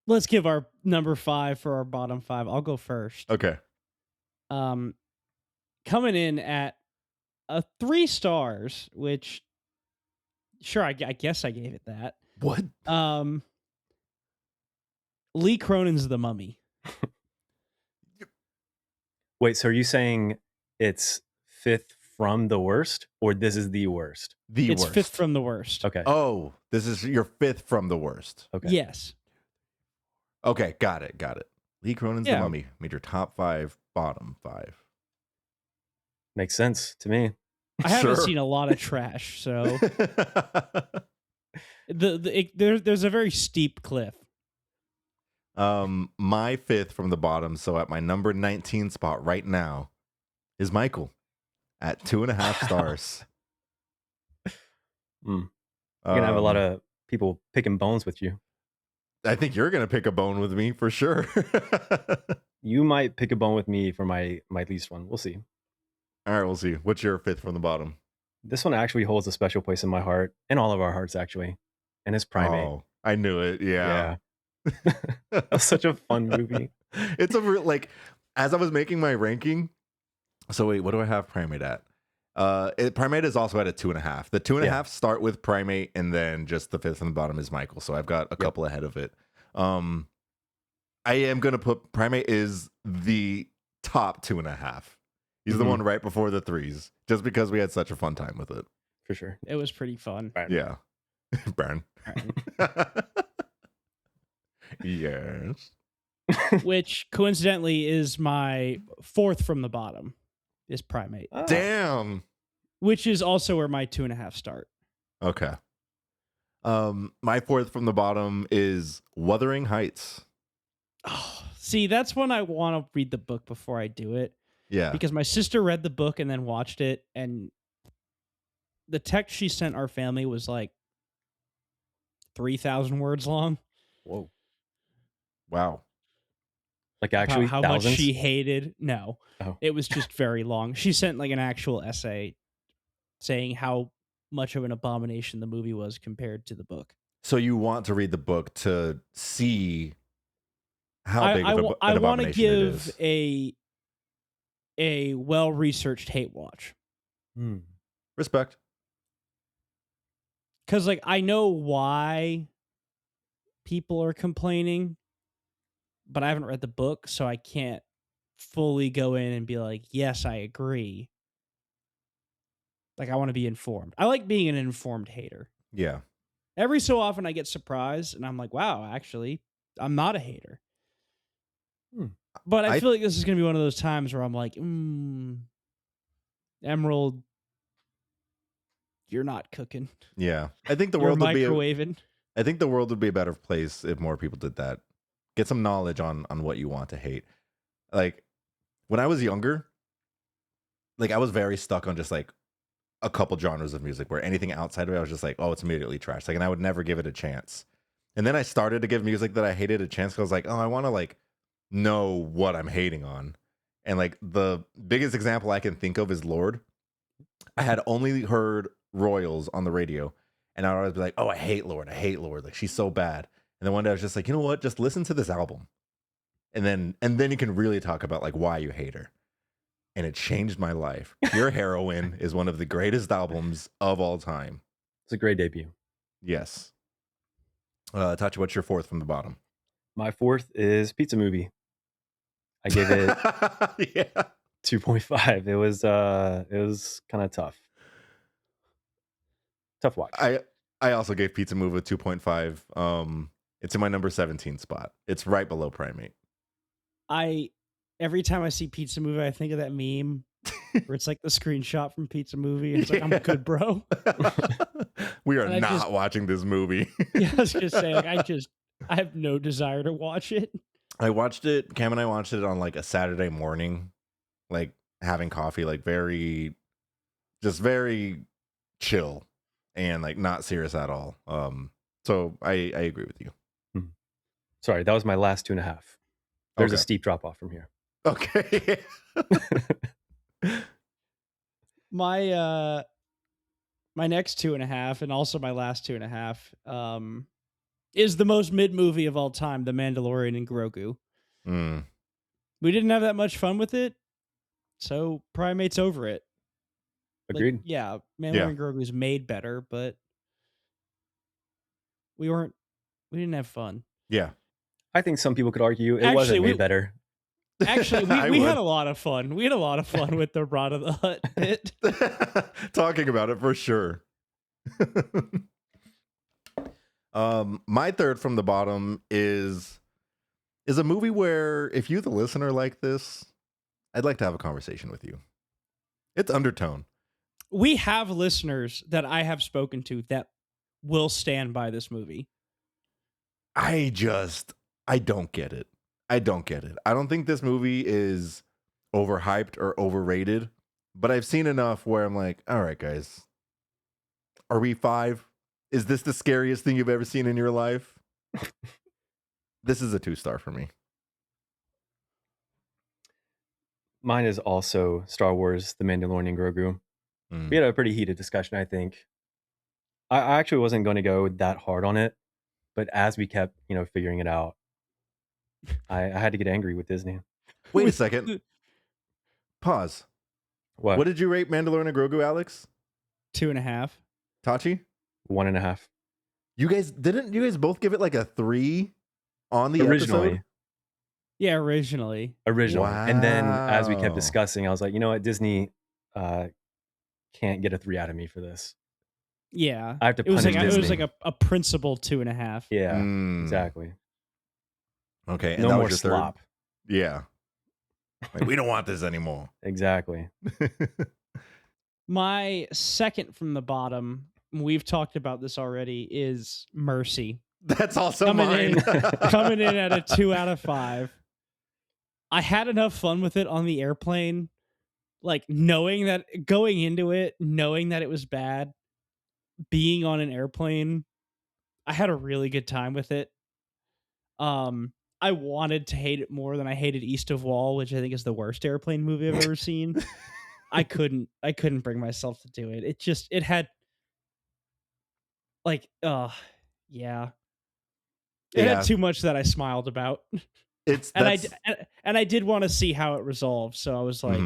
Let's give our number 5 for our bottom 5. I'll go first. Okay. Coming in at 3 stars, which sure, I guess I gave it that. What? Lee Cronin's The Mummy. Wait, so are you saying it's 5th from the worst, or this is the worst? It's 5th from the worst. Okay. Oh, this is your 5th from the worst. Okay. Yes. Okay, got it. Lee Cronin's The Mummy made your top 5, bottom 5. Makes sense to me. I haven't seen a lot of trash, so there's a very steep cliff. My 5th from the bottom, so at my number 19 spot right now, is Michael at 2.5 stars. You're gonna have a lot of people picking bones with you. I think you're gonna pick a bone with me for sure. You might pick a bone with me for my least one. We'll see. All right, we'll see. What's your 5th from the bottom? This one actually holds a special place in my heart, in all of our hearts actually, and it's Primate. Oh, I knew it. Yeah. That was such a fun movie. It's a like, as I was making my ranking. So wait, what do I have Primate at? Primate is also at a 2.5. The 2.5 start with Primate, and then just the 5th from the bottom is Michael. So I've got a couple ahead of it. I am gonna put Primate is the top 2.5. He's the one right before the 3s, just because we had such a fun time with it. For sure. It was pretty fun. Yeah. Burn. Yes. Which coincidentally is my 4th from the bottom, is Primate. Oh. Damn. Which is also where my 2.5 start. Okay. My 4th from the bottom is Wuthering Heights. Oh, see, that's when I want to read the book before I do it. Yeah. Because my sister read the book and then watched it, and the text she sent our family was like 3,000 words long. Whoa. Wow. Like actually how thousands? much she hated. No. Oh. It was just very long. She sent like an actual essay saying how much of an abomination the movie was compared to the book. So you want to read the book to see how big of an I want to abomination give it is. a well-researched hate watch. Respect. Because like I know why people are complaining, but I haven't read the book, so I can't fully go in and be like, yes, I agree. Like, I want to be informed. I like being an informed hater. Yeah. Every so often I get surprised and I'm like, wow, actually, I'm not a hater. But I feel like this is going to be one of those times where I'm like, Emerald, you're not cooking. Yeah. I think the you're world would microwaving. I think the world would be a better place if more people did that. Get some knowledge on what you want to hate. Like, when I was younger, like I was very stuck on just like a couple genres of music where anything outside of it, I was just like, oh, it's immediately trash. Like, and I would never give it a chance. And then I started to give music that I hated a chance because I was like, oh, I want to like know what I'm hating on. And like the biggest example I can think of is Lorde. I had only heard Royals on the radio, and I'd always be like, "Oh, I hate Lord. I hate Lord. Like she's so bad." And then one day I was just like, "You know what? Just listen to this album, and then you can really talk about like why you hate her." And it changed my life. Pure Heroine is one of the greatest albums of all time. It's a great debut. Yes. Tachi, what's your fourth from the bottom? My fourth is Pizza Movie. I gave it 2.5. It was kind of tough. Tough watch. I also gave Pizza Movie a 2.5. It's in my number 17 spot. It's right below Primate. Every time I see Pizza Movie, I think of that meme where it's like the screenshot from Pizza Movie. And it's like, I'm good, bro. We are not watching this movie. Yeah, I was just saying, I have no desire to watch it. I watched it. Cam and I watched it on like a Saturday morning, like having coffee, like very chill and like not serious at all. So I agree with you. Sorry, that was my last 2.5. There's a steep drop off from here. Okay. My next 2.5 and also my last 2.5 is the most mid movie of all time, The Mandalorian and Grogu. We didn't have that much fun with it, so Primate's over it. Agreed. Like, yeah, Mandalorian and Grogu is made better, but we didn't have fun. Yeah. I think some people could argue it wasn't made better. Actually, we had a lot of fun. We had a lot of fun with the Rod of the Hutt bit. Talking about it for sure. My third from the bottom is a movie where if you, the listener, like this, I'd like to have a conversation with you. It's Undertone. We have listeners that I have spoken to that will stand by this movie. I don't get it. I don't get it. I don't think this movie is overhyped or overrated, but I've seen enough where I'm like, all right, guys, are we 5? Is this the scariest thing you've ever seen in your life? This is a 2-star for me. Mine is also Star Wars, The Mandalorian, Grogu. We had a pretty heated discussion, I think. I actually wasn't going to go that hard on it, but as we kept, figuring it out, I had to get angry with Disney. Wait a second. Pause. What did you rate Mandalorian and Grogu, Alex? 2.5. Tachi? 1.5. You guys both give it like a 3 on the episode? Yeah, originally. Wow. And then as we kept discussing, I was like, you know what, Disney can't get a 3 out of me for this. Yeah. I have to punish Disney. It was like a principal 2.5. Yeah, exactly. Okay, and no that more was your slop. Third? Yeah. Like, we don't want this anymore. Exactly. My second from the bottom, we've talked about this already, is Mercy. That's also mine. Coming in at a 2 out of 5. I had enough fun with it on the airplane, like knowing that going into it, knowing that it was bad, being on an airplane, I had a really good time with it. I wanted to hate it more than I hated East of Wall, which I think is the worst airplane movie I've ever seen. I couldn't bring myself to do it. It had like, yeah. It had too much that I smiled about. I did want to see how it resolved. So I was like,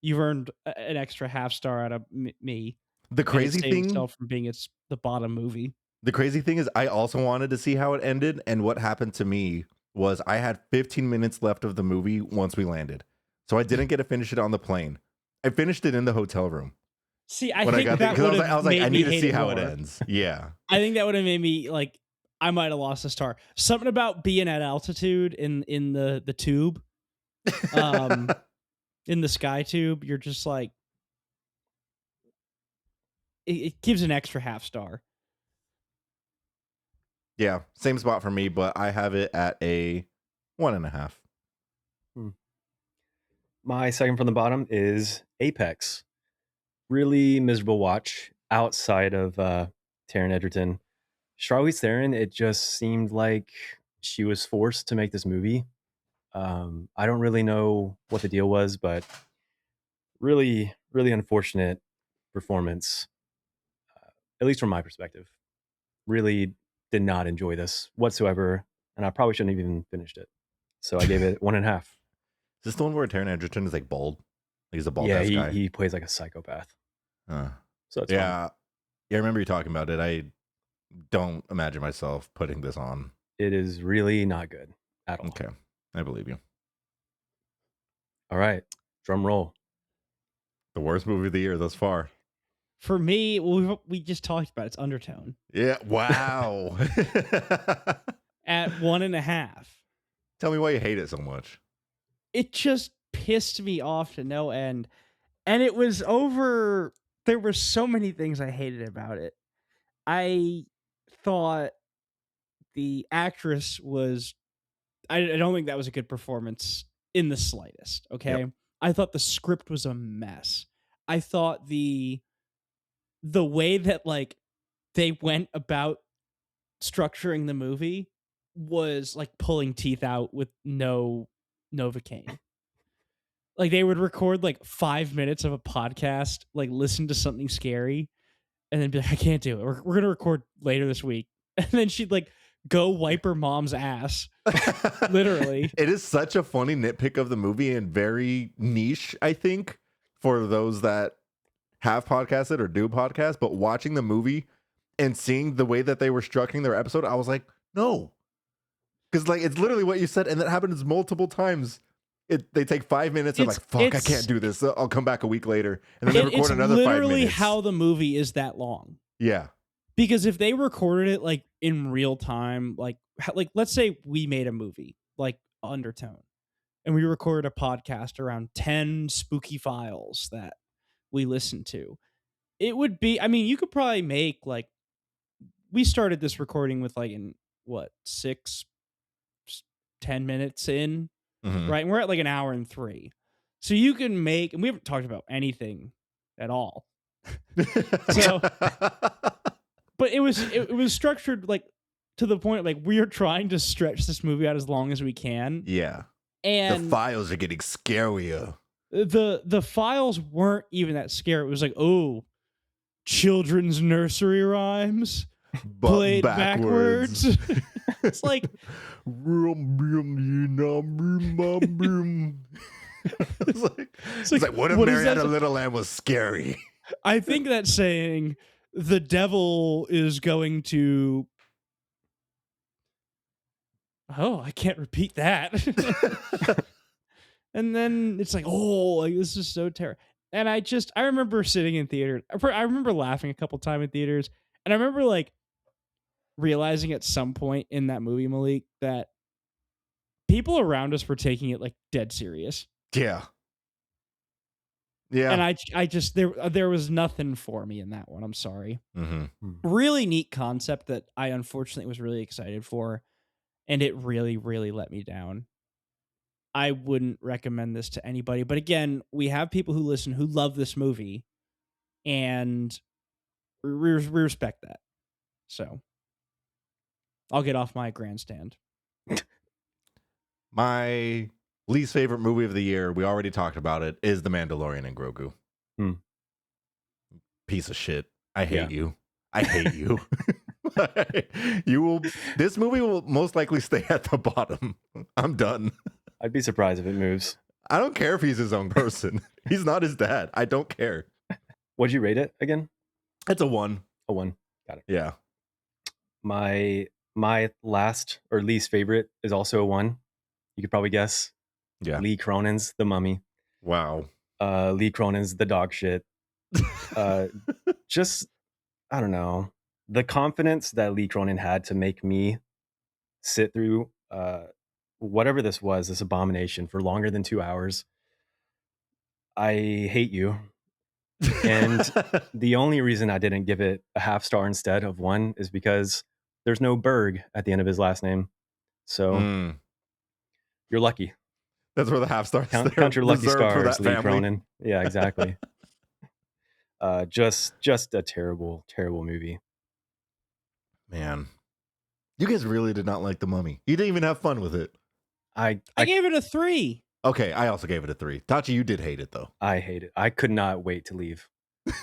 you've earned an extra half star out of me. The crazy thing from being the bottom movie. The crazy thing is I also wanted to see how it ended. And what happened to me was I had 15 minutes left of the movie once we landed. So I didn't get to finish it on the plane. I finished it in the hotel room. See, I think that would have made I me need to see how more. it ends. Yeah. I think that would have made me like, I might have lost a star. Something about being at altitude in the tube, in the sky tube, you're just like, it gives an extra half star. Yeah, same spot for me, but I have it at a 1.5. My second from the bottom is Apex. Really miserable watch outside of Taron Egerton. Charlize Theron, it just seemed like she was forced to make this movie. I don't really know what the deal was, but really really unfortunate performance, at least from my perspective. Really did not enjoy this whatsoever, and I probably shouldn't have even finished it. So I gave it 1.5. Is this the one where Taron Egerton is like bald? Like he's a bald Yeah, ass guy. he plays like a psychopath. So it's yeah, fun. yeah. I remember you talking about it. I don't imagine myself putting this on. It is really not good at all. Okay, I believe you. All right, drum roll. The worst movie of the year thus far. For me, we just talked about it. It's Undertone. Yeah. Wow. At 1.5. Tell me why you hate it so much. It just pissed me off to no end. And it was over. There were so many things I hated about it. I thought the actress was. I don't think that was a good performance in the slightest. Okay. Yep. I thought the script was a mess. I thought the way that like they went about structuring the movie was like pulling teeth out with no Novocaine. Like they would record like 5 minutes of a podcast, like listen to something scary, and then be like, I can't do it. We're gonna record later this week. And then she'd like go wipe her mom's ass. Literally. It is such a funny nitpick of the movie and very niche, I think, for those that have podcasted or do podcasts, but watching the movie and seeing the way that they were structuring their episode, I was like, no. Because like it's literally what you said, and that happens multiple times. They take 5 minutes and like, fuck, I can't do this. I'll come back a week later. And then they record another 5 minutes. It's literally how the movie is that long. Yeah. Because if they recorded it like in real time, like let's say we made a movie like Undertone, and we recorded a podcast around 10 spooky files that we listened to, it would be, I mean, you could probably make like, we started this recording with like in what, 10 minutes in, right? And we're at like an hour and 3. So you can make, and we haven't talked about anything at all. So, but it was structured like to the point like we are trying to stretch this movie out as long as we can. Yeah. And the files are getting scarier. The files weren't even that scary. It was like, oh, children's nursery rhymes played backwards. It's like it's like what if Marietta Little Lamb was scary? I think that's saying the devil is going to. Oh, I can't repeat that. And then it's like, oh, like this is so terrible. And I remember sitting in theater. I remember laughing a couple times in theaters, and I remember like realizing at some point in that movie, Malik, that people around us were taking it like dead serious. Yeah. Yeah. And I just there was nothing for me in that one. I'm sorry. Really neat concept that I unfortunately was really excited for, and it really, really let me down. I wouldn't recommend this to anybody. But again, we have people who listen who love this movie, and we respect that. So I'll get off my grandstand. My least favorite movie of the year, we already talked about it, is The Mandalorian and Grogu. Piece of shit. I hate you. I hate you. This movie will most likely stay at the bottom. I'm done. I'd be surprised if it moves. I don't care if he's his own person. He's not his dad. I don't care. What'd you rate it again? It's a 1. A 1. Got it. Yeah. My last or least favorite is also a 1. You could probably guess. Yeah. Lee Cronin's The Mummy. Wow. Lee Cronin's The Dog Shit. Just, I don't know. The confidence that Lee Cronin had to make me sit through whatever this was, this abomination, for longer than 2 hours. I hate you. And the only reason I didn't give it a 0.5 star instead of 1 is because there's no Berg at the end of his last name. So you're lucky. That's where the 0.5 stars count your lucky stars, Lee Cronin. Yeah, exactly. Just a terrible, terrible movie. Man, you guys really did not like The Mummy. You didn't even have fun with it. I gave it a 3. Okay, I also gave it a 3. Tachi, you did hate it though. I hate it. I could not wait to leave.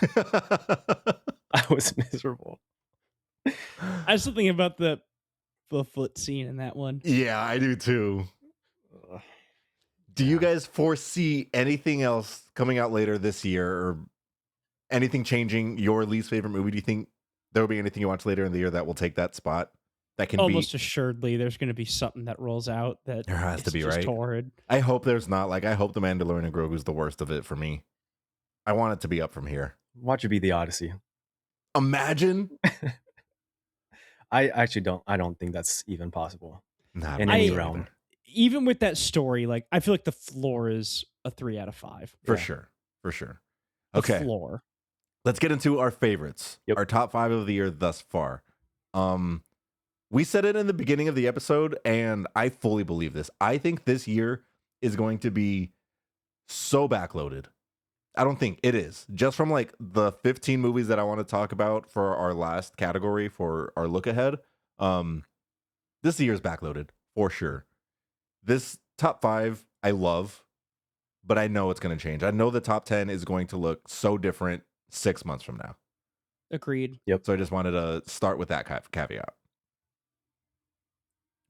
I was miserable. I was thinking about the foot scene in that one. Yeah, I do too. Do you guys foresee anything else coming out later this year or anything changing your least favorite movie? Do you think there will be anything you watch later in the year that will take that spot? That can Almost be assuredly there's going to be something that rolls out that there has to be, just right? horrid. I hope there's not. Like, I hope The Mandalorian and Grogu's the worst of it for me. I want it to be up from here. Watch it be the Odyssey. Imagine. I actually don't. I don't think that's even possible Nah, in me any neither. realm. Even with that story, like I feel like the floor is a 3 out of 5. For sure. For sure. The Okay. floor. Let's get into our favorites. Yep. Our top 5 of the year thus far. We said it in the beginning of the episode, and I fully believe this. I think this year is going to be so backloaded. I don't think it is. Just from like the 15 movies that I want to talk about for our last category for our look ahead. This year's backloaded for sure. This top 5 I love, but I know it's going to change. I know the top 10 is going to look so different 6 months from now. Agreed. Yep. So I just wanted to start with that caveat.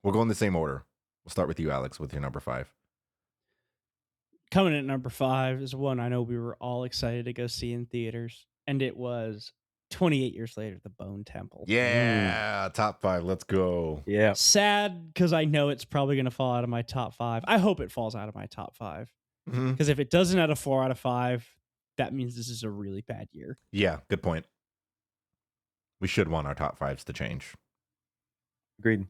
We'll go in the same order. We'll start with you, Alex, with your number 5. Coming at number 5 is one I know we were all excited to go see in theaters, and it was 28 years later, The Bone Temple. Yeah, top 5. Let's go. Yeah. Sad because I know it's probably going to fall out of my top 5. I hope it falls out of my top 5 because if it doesn't at a 4 out of 5, that means this is a really bad year. Yeah, good point. We should want our top 5s to change. Agreed.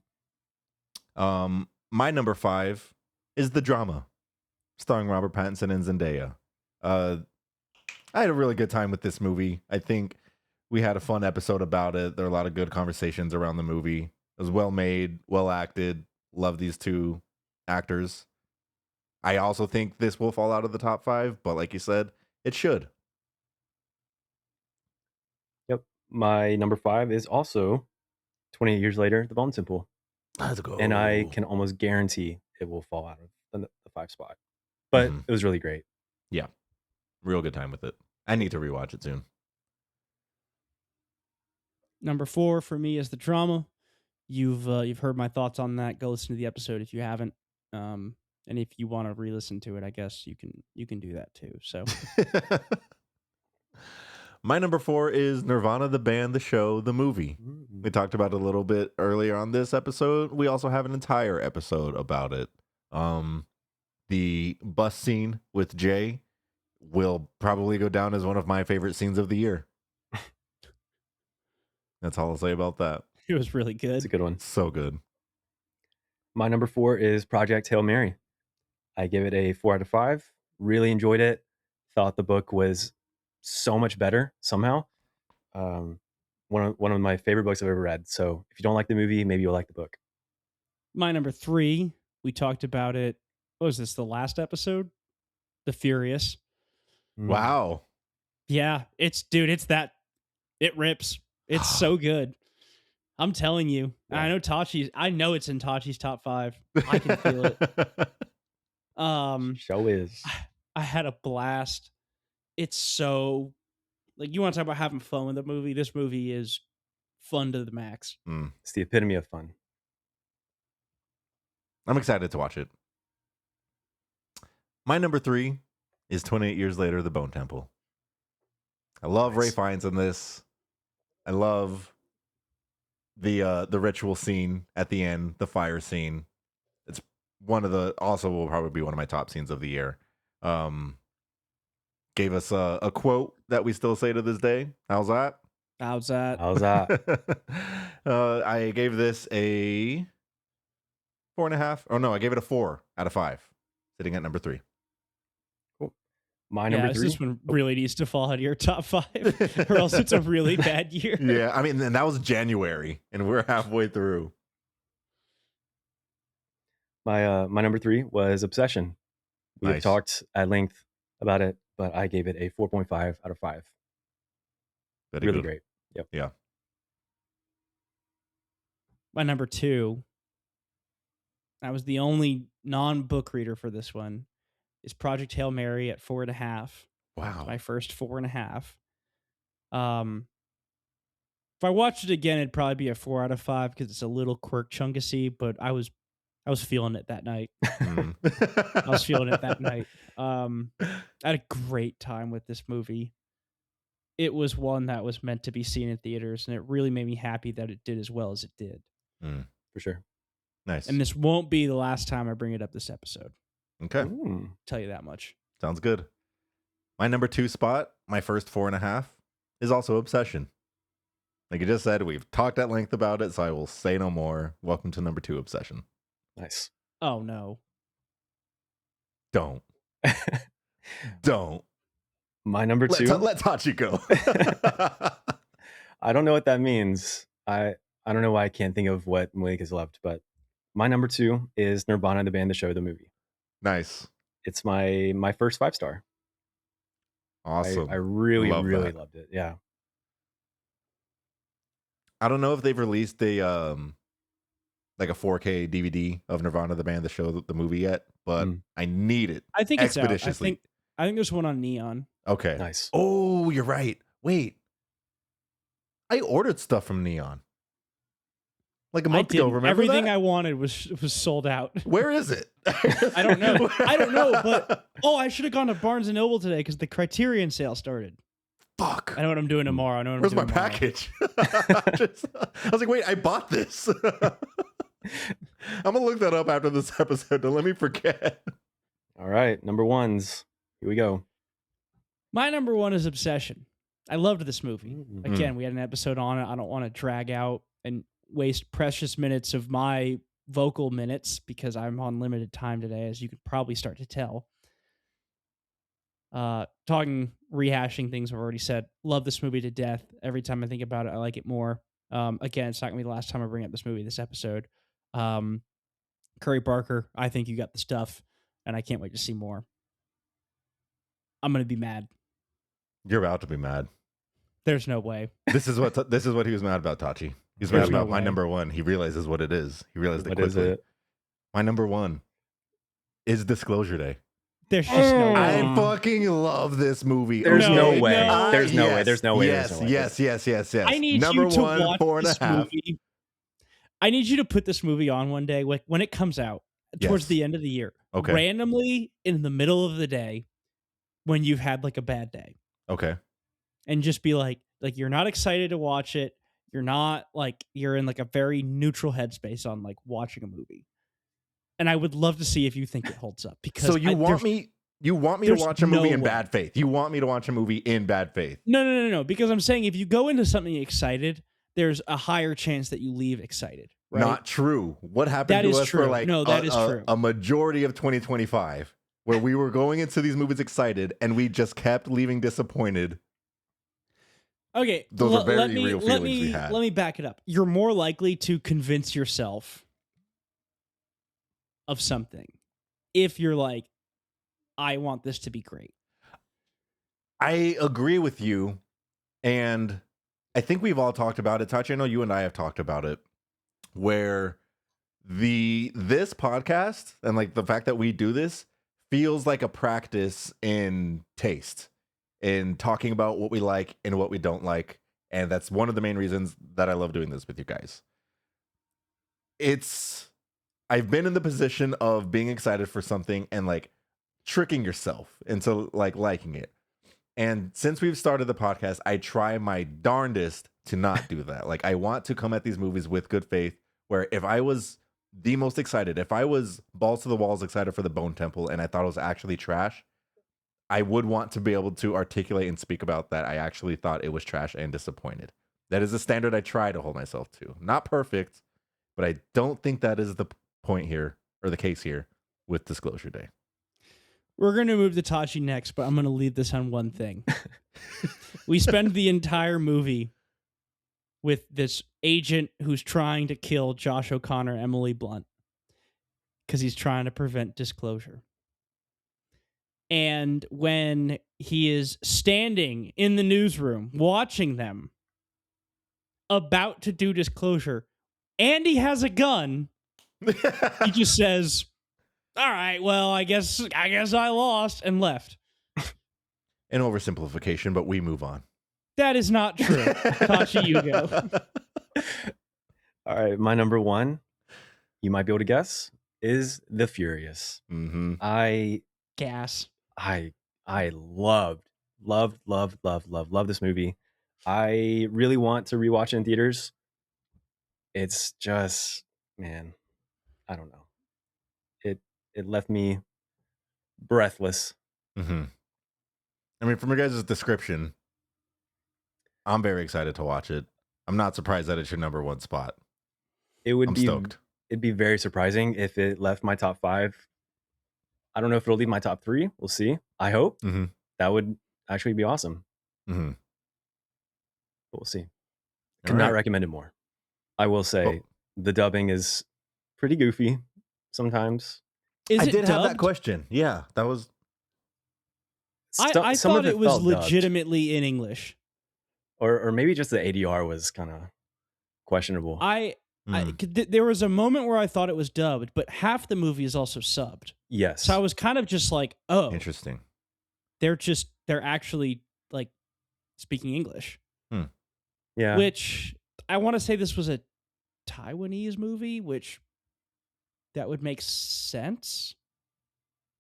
My number 5 is The Drama, starring Robert Pattinson and Zendaya. I had a really good time with this movie. I think we had a fun episode about it. There were a lot of good conversations around the movie. It was well made, well acted. Love these two actors. I also think this will fall out of the top 5, but like you said, it should. Yep. My number 5 is also 28 years later, The Bone Temple. Let's go. And I can almost guarantee it will fall out of the 5 spot. But it was really great. Yeah. Real good time with it. I need to rewatch it soon. Number 4 for me is The Drama. You've heard my thoughts on that. Go listen to the episode if you haven't. And if you want to re-listen to it, I guess you can do that too. So my number 4 is Nirvana, the band, the show, the movie. We talked about it a little bit earlier on this episode. We also have an entire episode about it. The bus scene with Jay will probably go down as one of my favorite scenes of the year. That's all I'll say about that. it was really good. It's a good one. So good. My number 4 is Project Hail Mary. I give it a 4 out of 5. Really enjoyed it. Thought the book was so much better somehow. One of my favorite books I've ever read. So if you don't like the movie, maybe you'll like the book. My number 3, we talked about it. What was this, the last episode? The Furious. Wow. Yeah, it's that. It rips. It's so good. I'm telling you. Yeah. I know it's in Tachi's top 5. I can feel it. Show is. I had a blast. It's so, like, you want to talk about having fun with a movie? This movie is fun to the max. It's the epitome of fun. I'm excited to watch it. My number 3 is 28 Years Later, The Bone Temple. I love Ray Fiennes in this. I love the ritual scene at the end, the fire scene. It's also will probably be one of my top scenes of the year. Gave us a quote that we still say to this day. How's that? How's that? I gave this a 4.5. Oh no, I gave it a 4 out of 5. Sitting at number 3. Cool. My number 3. This one really needs to fall out of your top 5, or else it's a really bad year. Yeah, I mean, and that was January, and we're halfway through. My number 3 was Obsession. We have Nice. talked at length about it, but I gave it a 4.5 out of 5. Very Really good. great. Yep. Yeah. My number 2, I was the only non-book reader for this one, is Project Hail Mary at 4.5. Wow. My first 4.5. If I watched it again, it'd probably be a 4 out of 5 because it's a little quirk chunkusy, but I was feeling it that night. I was feeling it that night. I had a great time with this movie. It was one that was meant to be seen in theaters, and it really made me happy that it did as well as it did. For sure. Nice. And this won't be the last time I bring it up this episode. Okay. Tell you that much. Sounds good. My number 2 spot, my first 4.5, is also Obsession. Like I just said, we've talked at length about it, so I will say no more. Welcome to number 2, Obsession. Nice. Oh, no. Don't. Don't. My number 2. Let Tachi go. I don't know what that means. I don't know why I can't think of what Malik has left, but my number 2 is Nirvana, the band, the show, the movie. Nice. It's my first 5-star. Awesome. I really loved it. Yeah. I don't know if they've released a like a 4K DVD of Nirvana, the band, the show, the movie yet, but I need it. I think it's out. Expeditiously. I think there's one on Neon. Okay. Nice. Oh, you're right. Wait. I ordered stuff from Neon. Like a month ago, remember everything that? I wanted was sold out. Where is it? I don't know. I don't know, but I should have gone to Barnes and Noble today because the Criterion sale started. Fuck. I know what I'm doing tomorrow. I know what Where's I'm my doing tomorrow. package? I was like, wait, I bought this. I'm gonna look that up after this episode. Don't let me forget. All right, number 1s. Here we go. My number 1 is Obsession. I loved this movie. Again, we had an episode on it. I don't want to drag out and waste precious minutes of my vocal minutes because I'm on limited time today, as you could probably start to tell. Rehashing things I've already said. Love this movie to death. Every time I think about it, I like it more. Again, it's not gonna be the last time I bring up this movie this episode. Curry Barker, I think you got the stuff, and I can't wait to see more. I'm gonna be mad. You're about to be mad. There's no way. This is what he was mad about, Tachi. He's mad about my number 1. He realizes what it is. He realized it quickly. What is it? My number 1 is Disclosure Day. There's just no way. I fucking love this movie. There's no way. No. There's no way. There's no way. Yes. I need number you to 1, watch 4.5. this movie. I need you to put this movie on one day, like when it comes out towards the end of the year. Okay. Randomly in the middle of the day when you've had like a bad day. Okay. And just be like you're not excited to watch it. You're not like you're in like a very neutral headspace on like watching a movie. And I would love to see if you think it holds up. Because so you want me to watch a movie in bad faith. You want me to watch a movie in bad faith. No. Because I'm saying if you go into something excited, there's a higher chance that you leave excited. Right? Not true. What happened to us for like a majority of 2025, where we were going into these movies excited and we just kept leaving disappointed. Okay, those are very real feelings we had. Let me back it up. You're more likely to convince yourself of something if you're like, I want this to be great. I agree with you, and I think we've all talked about it. Tachi, I know you and I have talked about it, where this podcast and like the fact that we do this feels like a practice in taste, in talking about what we like and what we don't like. And that's one of the main reasons that I love doing this with you guys. I've been in the position of being excited for something and like tricking yourself into like liking it. And since we've started the podcast, I try my darndest to not do that. Like, I want to come at these movies with good faith, where if I was the most excited, if I was balls to the walls excited for the Bone Temple and I thought it was actually trash, I would want to be able to articulate and speak about that. I actually thought it was trash and disappointed. That is a standard I try to hold myself to. Not perfect, but I don't think that is the point here, or the case here, with Disclosure Day. We're going to move to Tachi next, but I'm going to leave this on one thing. We spend the entire movie with this agent who's trying to kill Josh O'Connor, Emily Blunt, because he's trying to prevent disclosure. And when he is standing in the newsroom watching them about to do disclosure, and he has a gun, he just says, all right, well, I guess I lost and left. An oversimplification, but we move on. That is not true. Tashi, you go. All right, my number one, you might be able to guess, is The Furious. Mm-hmm. Gas. I loved this movie. I really want to rewatch it in theaters. It's just, man, I don't know. It left me breathless. Mm-hmm. I mean, from your guys' description, I'm very excited to watch it. I'm not surprised that it's your number one spot. I'm stoked. It'd be very surprising if it left my top 5. I don't know if it'll leave my top 3. We'll see. I hope. Mm-hmm. That would actually be awesome. Mm-hmm. But we'll see. Could not recommend it more. I will say the dubbing is pretty goofy sometimes. I did have that question. Yeah, that was. I thought it was legitimately dubbed in English, or maybe just the ADR was kind of questionable. There was a moment where I thought it was dubbed, but half the movie is also subbed. Yes, so I was kind of just like, oh, interesting. They're actually like speaking English. Yeah, which I want to say this was a Taiwanese movie, which that would make sense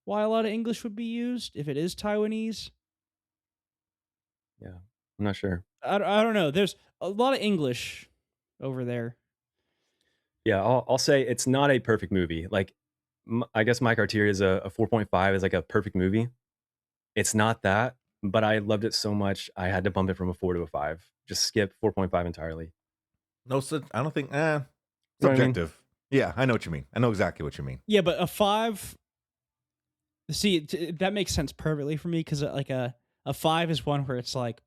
why a lot of English would be used if it is Taiwanese. Yeah, I'm not sure. I don't know. There's a lot of English over there. Yeah, I'll say it's not a perfect movie. Like, I guess my criteria is a 4.5 is like a perfect movie. It's not that, but I loved it so much I had to bump it from a 4 to a 5. Just skip 4.5 entirely. No, I don't think. Subjective. I mean? Yeah, I know what you mean. I know exactly what you mean. Yeah, but a 5. See, that makes sense perfectly for me because like a 5 is one where it's like,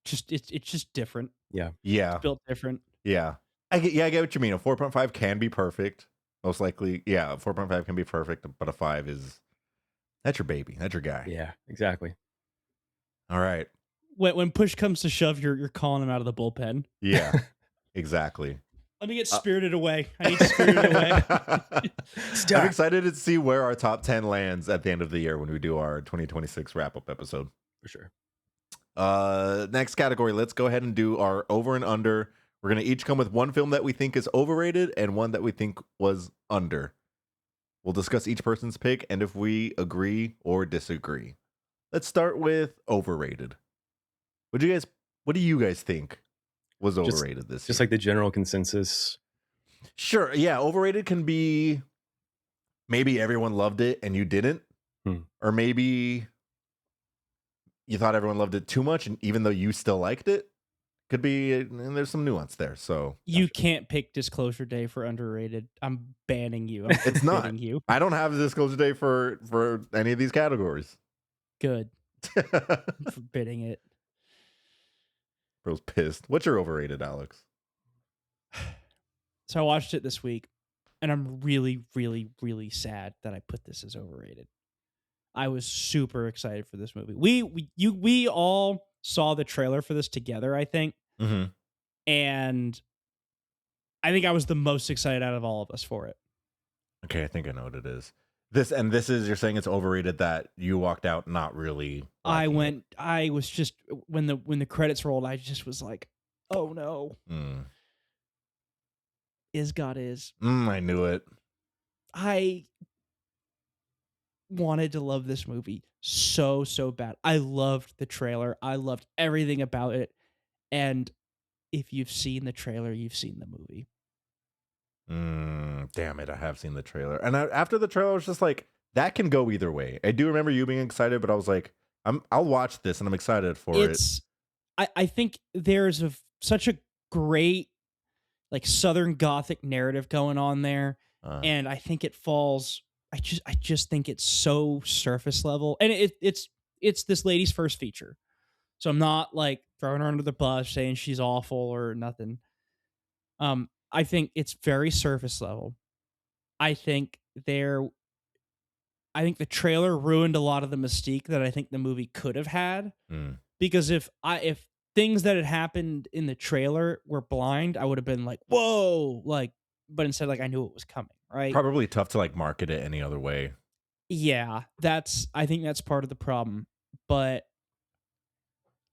it's just different. Yeah. It's built different. Yeah. I get what you mean. A 4.5 can be perfect. Most likely, yeah, a 4.5 can be perfect, but a 5 is that's your baby. That's your guy. Yeah, exactly. All right. When push comes to shove, you're calling him out of the bullpen. Yeah, exactly. Let me get Spirited Away. I need Spirited Away. I'm excited to see where our top 10 lands at the end of the year when we do our 2026 wrap-up episode. For sure. Next category, let's go ahead and do our over and under. We're going to each come with one film that we think is overrated and one that we think was under. We'll discuss each person's pick and if we agree or disagree. Let's start with overrated. What do you guys think was overrated this year? Just like the general consensus. Sure. Yeah. Overrated can be maybe everyone loved it and you didn't. Or maybe you thought everyone loved it too much and even though you still liked it. Could be, and there's some nuance there. So you can't pick Disclosure Day for underrated. I'm banning you. It's not. You. I don't have a Disclosure Day for any of these categories. Good. I'm forbidding it. Bro's pissed. What's your overrated, Alex? So I watched it this week, and I'm really, really, really sad that I put this as overrated. I was super excited for this movie. We all saw the trailer for this together, I think. Mm-hmm. And I think I was the most excited out of all of us for it. Okay, I think I know what it is. This is you're saying it's overrated that you walked out not really. I was just when the credits rolled, I just was like, oh no. Is God is. I knew it. I wanted to love this movie so bad. I loved the trailer. I loved everything about it. And if you've seen the trailer, you've seen the movie. Damn it, I have seen the trailer. And after the trailer, I was just like, that can go either way. I do remember you being excited, but I was like, I'll watch this and I'm excited for it. I think there's such a great like Southern Gothic narrative going on there. And I think it falls, I just think it's so surface level. And it's this lady's first feature. So I'm not like throwing her under the bus saying she's awful or nothing. I think it's very surface level. I think the trailer ruined a lot of the mystique that I think the movie could have had. Because if things that had happened in the trailer were blind, I would have been like, whoa, like, but instead, like, I knew it was coming, right? Probably tough to like market it any other way. Yeah, I think that's part of the problem. But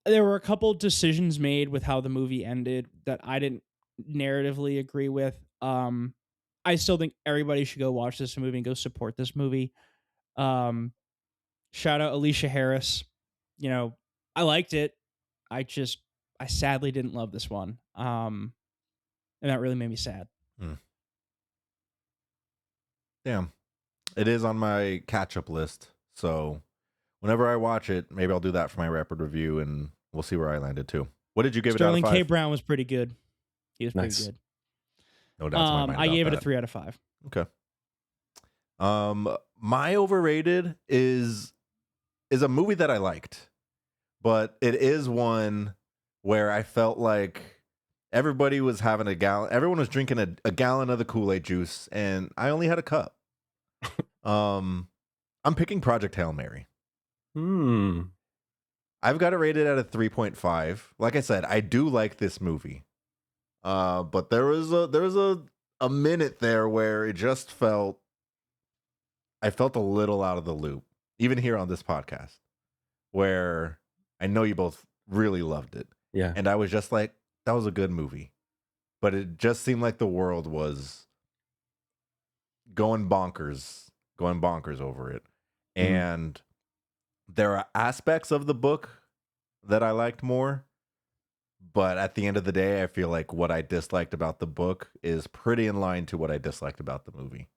there were a couple decisions made with how the movie ended that I didn't narratively agree with. I still think everybody should go watch this movie and go support this movie. Um, Shout out Alicia Harris. You know, I liked it. I just I sadly didn't love this one. And that really made me sad. Damn. It is on my catch-up list. So whenever I watch it, maybe I'll do that for my rapid review, and we'll see where I landed too. What did you give Sterling it out of K. 5? Brown was pretty good. He was Nice. pretty good. No doubts in my mind I about gave it a that. 3 out of 5. Okay. My overrated is a movie that I liked, but it is one where I felt like everybody was having everyone was drinking a gallon of the Kool-Aid juice, and I only had a cup. I'm picking Project Hail Mary. I've got it rated at a 3.5. Like I said, I do like this movie. But there was a minute there where it just I felt a little out of the loop, even here on this podcast, where I know you both really loved it. Yeah. And I was just like, that was a good movie. But it just seemed like the world was going bonkers over it. Mhm. And there are aspects of the book that I liked more. But at the end of the day, I feel like what I disliked about the book is pretty in line to what I disliked about the movie.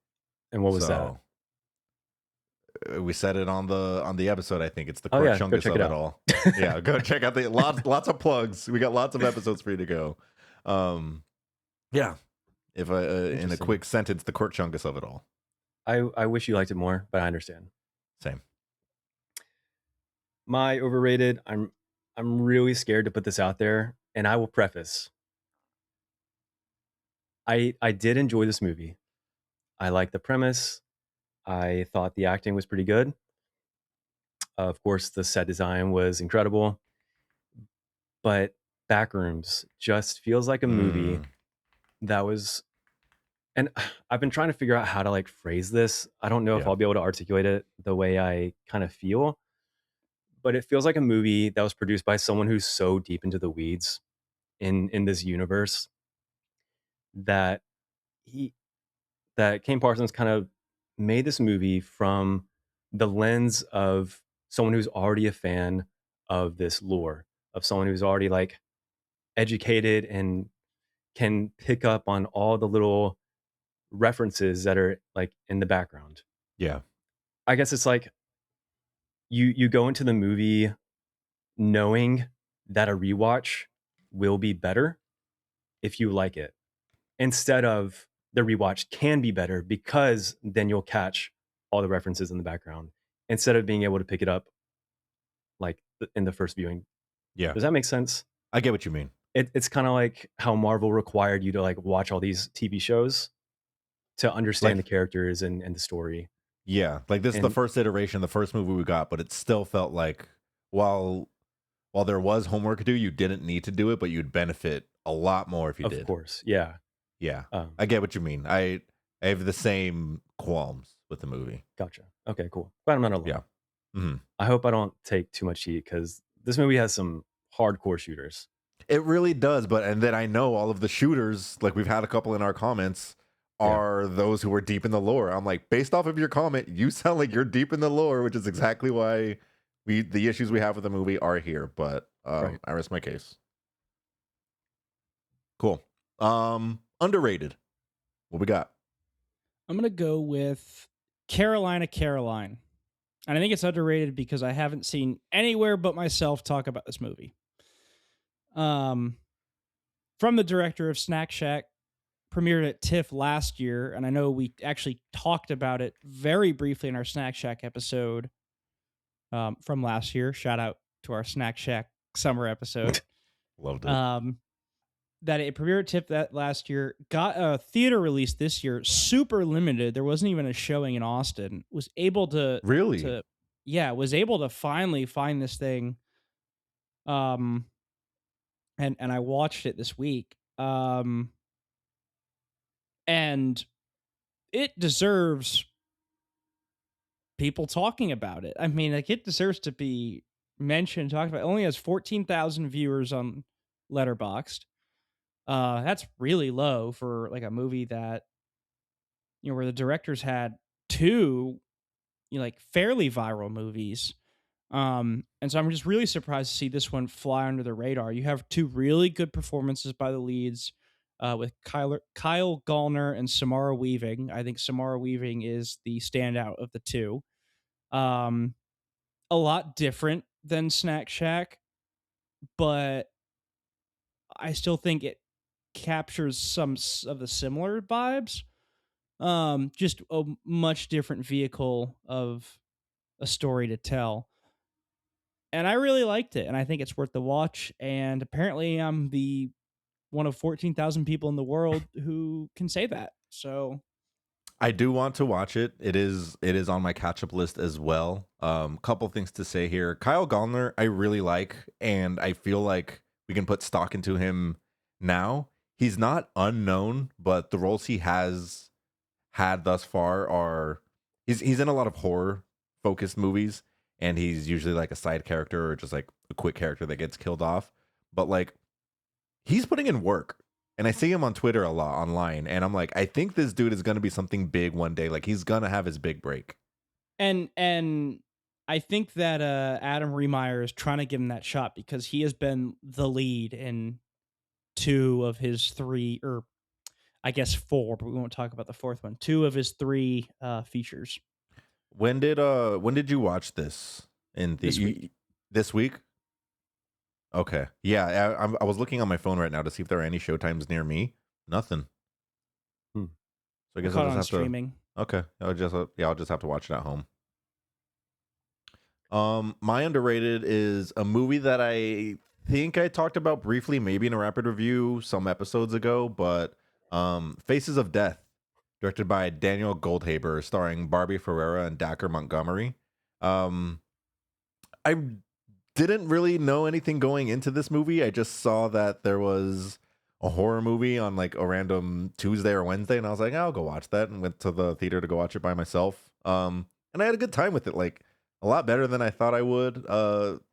And what was that? We said it on the episode. I think it's the Oh, yeah, go Chungus check of it it out. all. Yeah, go check out the lots of plugs. We got lots of episodes for you to go. Yeah. If I in a Interesting. quick sentence, the Court Chungus of it all. I wish you liked it more, but I understand. Same. My overrated, I'm really scared to put this out there, and I will preface. I did enjoy this movie. I liked the premise. I thought the acting was pretty good. Of course, the set design was incredible. But Backrooms just feels like a movie that was, and I've been trying to figure out how to like phrase this. I don't know if Yeah. I'll be able to articulate it the way I kind of feel, but it feels like a movie that was produced by someone who's so deep into the weeds in this universe that Kane Parsons kind of made this movie from the lens of someone who's already a fan of this lore, of someone who's already like educated and can pick up on all the little references that are like in the background. Yeah. I guess it's like you go into the movie knowing that a rewatch will be better if you like it, instead of the rewatch can be better because then you'll catch all the references in the background instead of being able to pick it up like in the first viewing. Yeah. Does that make sense? I get what you mean. It's kind of like how Marvel required you to like watch all these TV shows to understand Like- the characters and the story. Yeah. Like this is the And- first iteration, the first movie we got, but it still felt like while there was homework to do, you didn't need to do it, but you'd benefit a lot more if you did. Of course, yeah. Yeah. I get what you mean. I have the same qualms with the movie. Gotcha. Okay, cool. Glad I'm not alone. Yeah. Mhm. I hope I don't take too much heat because this movie has some hardcore shooters. It really does, and then I know all of the shooters, like we've had a couple in our comments, are those who are deep in the lore. I'm like, based off of your comment, you sound like you're deep in the lore, which is exactly why the issues we have with the movie are here. But Right. I rest my case. Cool. Underrated. What we got? I'm going to go with Carolina Caroline. And I think it's underrated because I haven't seen anywhere but myself talk about this movie. From the director of Snack Shack, premiered at TIFF last year, and I know we actually talked about it very briefly in our Snack Shack episode from last year. Shout out to our Snack Shack summer episode. Loved it. That it premiered at TIFF that last year, got a theater release this year, super limited. There wasn't even a showing in Austin. Was able to Really? was able to finally find this thing. And I watched it this week. And it deserves people talking about it. I mean, like, it deserves to be mentioned, talked about. It only has 14,000 viewers on Letterboxd. That's really low for like a movie that, where the directors had two, like fairly viral movies. And so I'm just really surprised to see this one fly under the radar. You have two really good performances by the leads, with Kyle Gallner and Samara Weaving. I think Samara Weaving is the standout of the two. Um, a lot different than Snack Shack, but I still think it captures some of the similar vibes. Just a much different vehicle of a story to tell. And I really liked it, and I think it's worth the watch. And apparently, I'm the one of 14,000 people in the world who can say that. So I do want to watch it. It is on my catch up list as well. Couple things to say here. Kyle Gallner, I really like, and I feel like we can put stock into him now. He's not unknown, but the roles he has had thus far are he's in a lot of horror focused movies, and he's usually like a side character or just like a quick character that gets killed off. But like he's putting in work. And I see him on Twitter a lot online, and I'm like, I think this dude is gonna be something big one day. Like he's gonna have his big break. and I think that Adam Remeyer is trying to give him that shot because he has been the lead in two of his three, or I guess four, but we won't talk about the fourth one. Two of his three features When did you watch this in the this week. this week? Okay, yeah, I was looking on my phone right now to see if there are any showtimes near me. Nothing. Hmm. So I I guess caught I'll it on just have streaming. to. Okay, I'll just have to watch it at home. My underrated is a movie that I think I talked about briefly, maybe in a rapid review some episodes ago, but Faces of Death, directed by Daniel Goldhaber, starring Barbie Ferreira and Dacker Montgomery. Um, I didn't really know anything going into this movie. I just saw that there was a horror movie on like a random Tuesday or Wednesday, and I was like, I'll go watch that, and went to the theater to go watch it by myself. And I had a good time with it, like a lot better than I thought I would.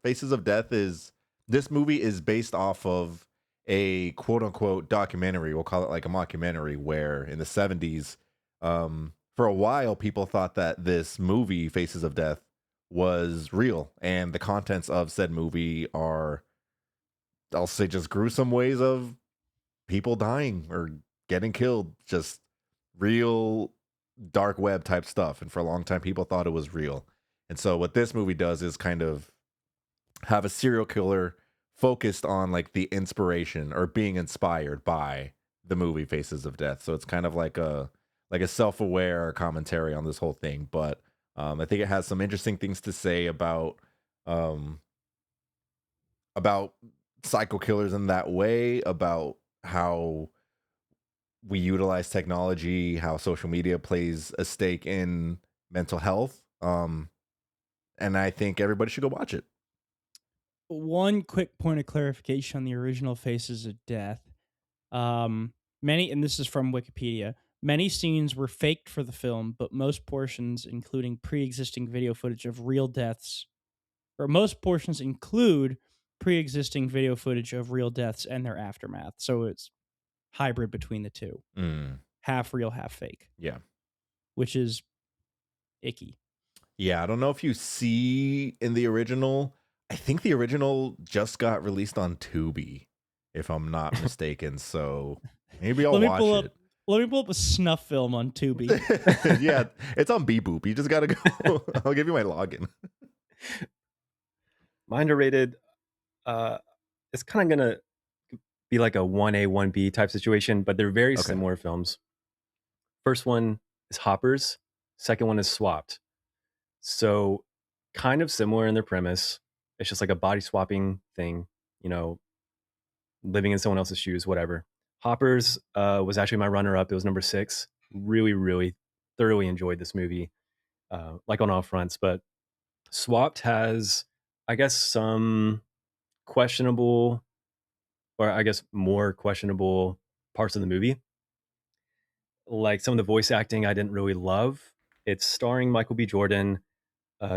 Faces of Death is this movie is based off of a quote unquote documentary. We'll call it like a mockumentary, where in the 70s, for a while, people thought that this movie, Faces of Death, was real, and the contents of said movie are, I'll say, just gruesome ways of people dying or getting killed, just real dark web type stuff. And for a long time people thought it was real. And so what this movie does is kind of have a serial killer focused on like the inspiration or being inspired by the movie Faces of Death. So it's kind of like a self-aware commentary on this whole thing. But I think it has some interesting things to say um, about psycho killers in that way, about how we utilize technology, how social media plays a stake in mental health. And I think everybody should go watch it. One quick point of clarification on the original Faces of Death. Many, and this is from Wikipedia, many scenes were faked for the film, but most portions, including pre-existing video footage of real deaths, or most portions include pre-existing video footage of real deaths and their aftermath. So it's hybrid between the two, half real, half fake. Yeah, which is icky. Yeah, I don't know if you see in the original. I think the original just got released on Tubi, if I'm not mistaken. So maybe I'll watch it. Let me pull up a snuff film on Tubi. Yeah, it's on Boop. You just gotta go. I'll give you my login. My underrated, it's kind of gonna be like a 1A, 1B type situation, but they're very similar films. First one is Hoppers. Second one is Swapped. So kind of similar in their premise. It's just like a body swapping thing, living in someone else's shoes, whatever. Hoppers was actually my runner-up. It was number 6. Really, really thoroughly enjoyed this movie, like on all fronts. But Swapped has, I guess, some questionable, or I guess more questionable parts of the movie. Like some of the voice acting I didn't really love. It's starring Michael B. Jordan.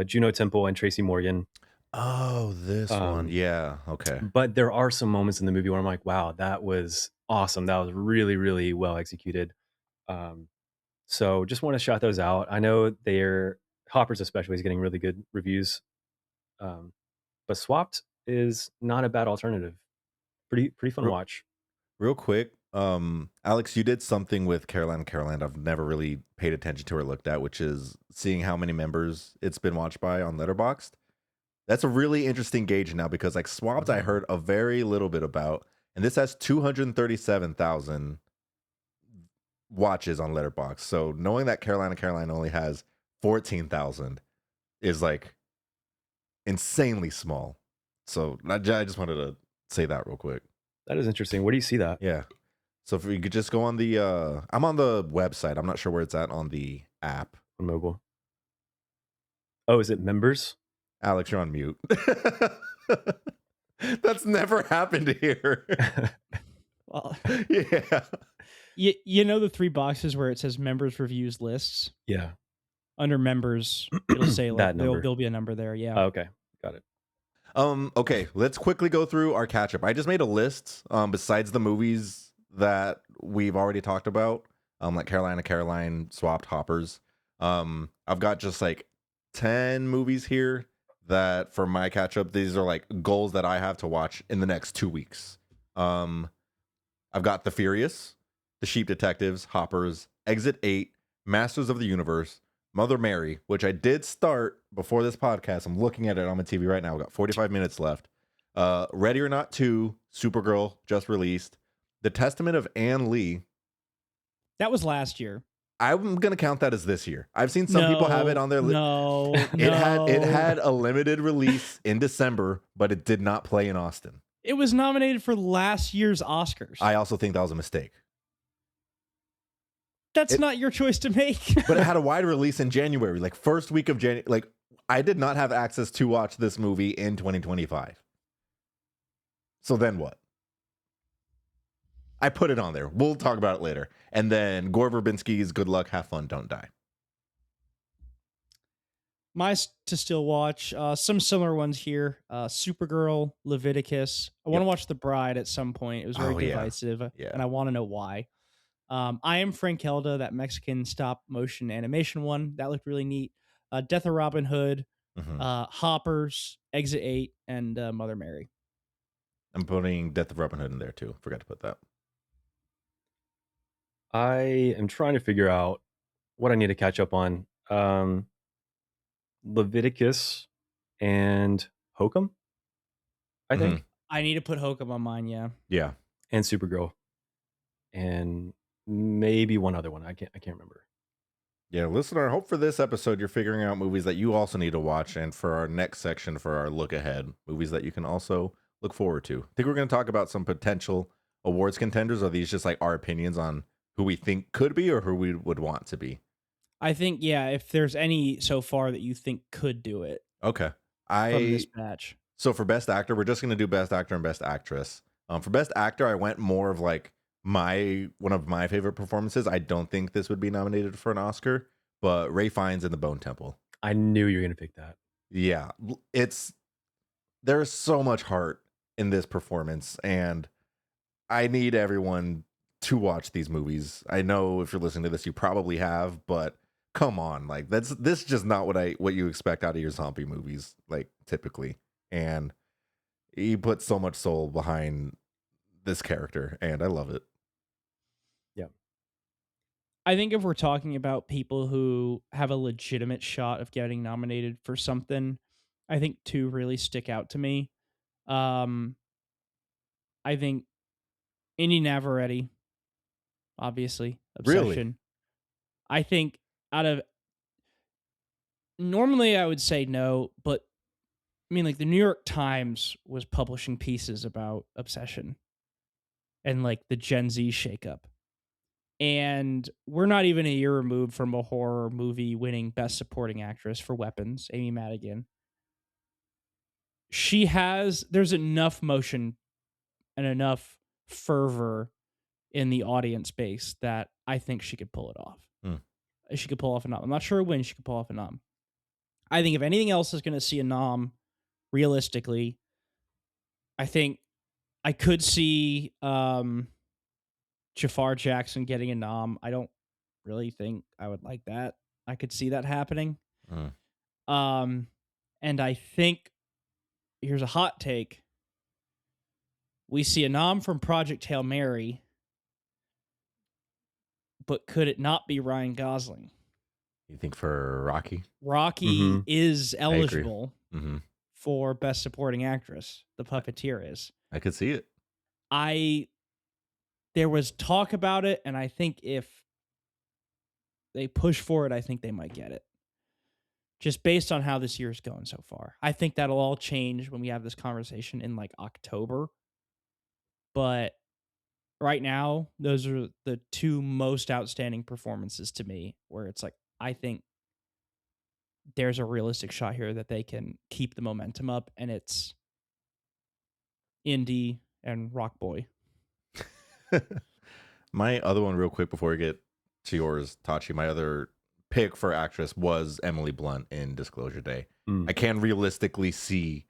Juno Temple and Tracy Morgan. Oh, this one. Yeah. Okay. But there are some moments in the movie where I'm like, wow, that was awesome. That was really, really well executed. So just want to shout those out. I know Hoppers especially is getting really good reviews. But Swapped is not a bad alternative. Pretty fun Real, watch. real quick, Alex, you did something with Caroline I've never really paid attention to or looked at, which is seeing how many members it's been watched by on Letterboxd. That's a really interesting gauge now because like Swapped, I heard a very little bit about, and this has 237,000 watches on Letterboxd. So knowing that Caroline only has 14,000 is like insanely small. So I just wanted to say that real quick. That is interesting. Where do you see that? Yeah. So if we could just go on the I'm on the website. I'm not sure where it's at on the app. On mobile. Oh, is it members? Alex, you're on mute. That's never happened here. Well, yeah. you know the 3 boxes where it says members, reviews, lists? Yeah. Under members, it'll say like That number. there'll be a number there. Yeah. Oh, okay. Got it. Okay, let's quickly go through our catch up. I just made a list besides the movies that we've already talked about, like Caroline, Swapped, Hoppers. I've got just like 10 movies here that for my catch up, these are like goals that I have to watch in the next 2 weeks. I've got The Furious, The Sheep Detectives, Hoppers, Exit 8, Masters of the Universe, Mother Mary, which I did start before this podcast. I'm looking at it on my TV right now. We've got 45 minutes left. Ready or Not 2, Supergirl, just released. The Testament of Anne Lee. That was last year. I'm gonna count that as this year. I've seen some people have it on their list. No, it had a limited release in December, but it did not play in Austin. It was nominated for last year's Oscars. I also think that was a mistake. That's not your choice to make. But it had a wide release in January, like first week of January. Like I did not have access to watch this movie in 2025. So then what? I put it on there. We'll talk about it later. And then Gore Verbinski's Good Luck, Have Fun, Don't Die. My to still watch, some similar ones here. Supergirl, Leviticus. I want to watch The Bride at some point. It was very divisive, and I want to know why. I Am Frankelda, that Mexican stop motion animation one. That looked really neat. Death of Robin Hood, Hoppers, Exit 8, and Mother Mary. I'm putting Death of Robin Hood in there too. Forgot to put that. I am trying to figure out what I need to catch up on. Leviticus and Hokum, I think. I need to put Hokum on mine, Yeah. And Supergirl. And maybe one other one. I can't remember. Yeah, listener, I hope for this episode you're figuring out movies that you also need to watch, and for our next section for our look ahead, movies that you can also look forward to. I think we're going to talk about some potential awards contenders. Are these just like our opinions on who we think could be or who we would want to be? I think, if there's any so far that you think could do it. Okay. From this batch. So for Best Actor, we're just going to do Best Actor and Best Actress. For Best Actor, I went more of like one of my favorite performances. I don't think this would be nominated for an Oscar, but Ralph Fiennes in The Bone Temple. I knew you were going to pick that. Yeah. There's so much heart in this performance, and I need everyone to watch these movies. I know if you're listening to this, you probably have, but come on, like this is just not what you expect out of your zombie movies, like typically. And he put so much soul behind this character, and I love it. Yeah. I think if we're talking about people who have a legitimate shot of getting nominated for something, I think 2 really stick out to me. I think Indy Navarrete, obviously, Obsession. Really? I think normally I would say no, but I mean, like the New York Times was publishing pieces about Obsession and like the Gen Z shakeup. And we're not even a year removed from a horror movie winning Best Supporting Actress for Weapons, Amy Madigan. There's enough motion and enough fervor in the audience base that I think she could pull it off. She could pull off a nom. I'm not sure when she could pull off a nom. I think if anything else is going to see a nom, realistically, I think I could see Jafar Jackson getting a nom. I don't really think I would like that. I could see that happening. And I think here's a hot take. We see a nom from Project Hail Mary, but could it not be Ryan Gosling? You think for Rocky? Rocky is eligible Mm-hmm. for Best Supporting Actress. The Puppeteer is. I could see it. There was talk about it, and I think if they push for it, I think they might get it. Just based on how this year's going so far. I think that'll all change when we have this conversation in like October. But right now, those are the two most outstanding performances to me, where it's like, I think there's a realistic shot here that they can keep the momentum up, and it's Indy and Rock Boy. My other one, real quick, before we get to yours, Tachi, my other pick for actress was Emily Blunt in Disclosure Day. I can realistically see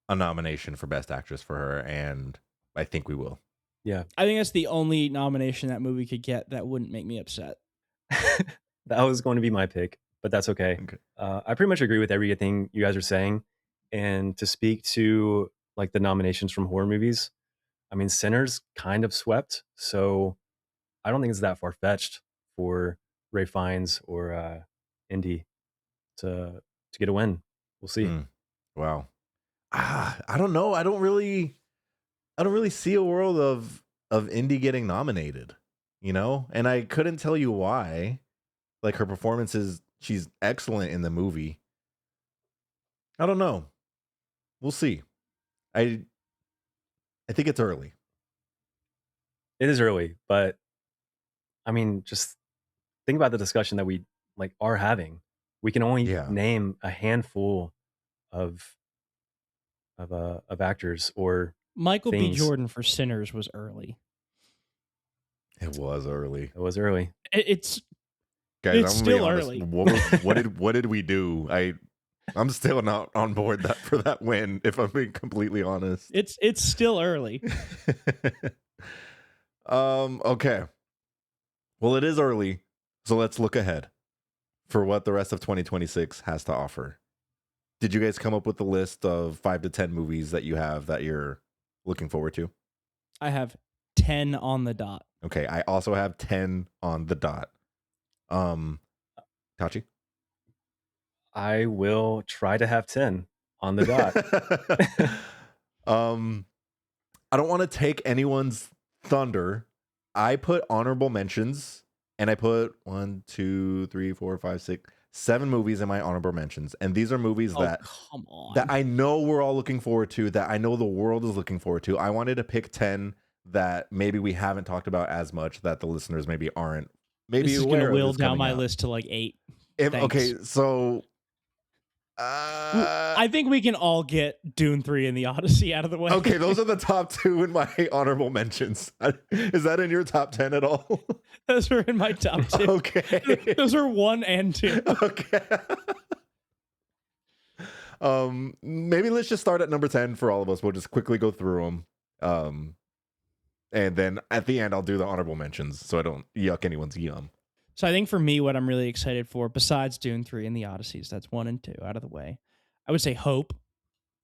a nomination for Best Actress for her, and I think we will. Yeah. I think that's the only nomination that movie could get that wouldn't make me upset. That was going to be my pick, but that's okay. I pretty much agree with everything you guys are saying. And to speak to like the nominations from horror movies, I mean, Sinners kind of swept, so I don't think it's that far-fetched for Ralph Fiennes or Indy to get a win. We'll see. Wow. I don't know. I don't really see a world of Indy getting nominated, you know? And I couldn't tell you why. Like, her performance she's excellent in the movie. I don't know. We'll see. I think it's early. It is early, but I mean, just think about the discussion that we like are having. We can only name a handful of actors or Michael things. B. Jordan for Sinners was early. It was early. It was early. It's guys. It's still early. What did we do? I'm still not on board for that win. If I'm being completely honest, it's still early. Okay. Well, it is early, so let's look ahead for what the rest of 2026 has to offer. Did you guys come up with a list of 5 to 10 movies that you have that you're looking forward to? I have 10 on the dot. Okay, I also have 10 on the dot. Tachi? I will try to have 10 on the dot. I don't want to take anyone's thunder. I put honorable mentions, and I put 1, 2, 3, 4, 5, 6, 7 movies in my honorable mentions, and these are movies that I know we're all looking forward to, that I know the world is looking forward to. I wanted to pick 10 that maybe we haven't talked about as much, that the listeners maybe aren't. Maybe this is going to whittle down my list to like 8. Okay, so I think we can all get Dune 3 and the Odyssey out of the way. Okay, those are the top 2 in my honorable mentions. Is that in your top 10 at all? Those are in my top 2. Okay. Those are 1 and 2. Okay. Maybe let's just start at number 10 for all of us. We'll just quickly go through them. And then at the end, I'll do the honorable mentions so I don't yuck anyone's yum. So I think for me, what I'm really excited for, besides Dune 3 and the Odysseys, that's 1 and 2 out of the way, I would say Hope.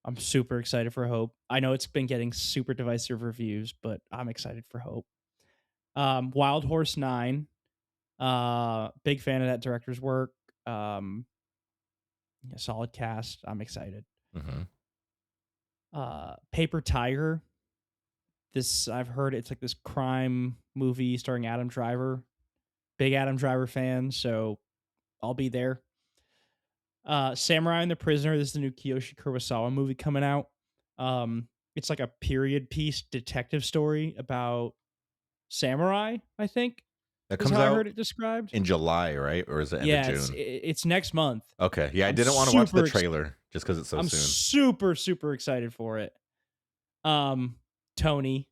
I'm super excited for Hope. I know it's been getting super divisive reviews, but I'm excited for Hope. Wild Horse 9. Big fan of that director's work. Solid cast. I'm excited. Paper Tiger. I've heard it's like this crime movie starring Adam Driver. Big Adam Driver fan, so I'll be there. Samurai and the Prisoner. This is the new Kiyoshi Kurosawa movie coming out. It's like a period piece detective story about samurai, I think. That comes out, I heard it described. In July, right? Or is it end of June? It's next month. Okay. Yeah, I didn't want to watch the trailer just because it's so soon. I'm super, super excited for it. Tony.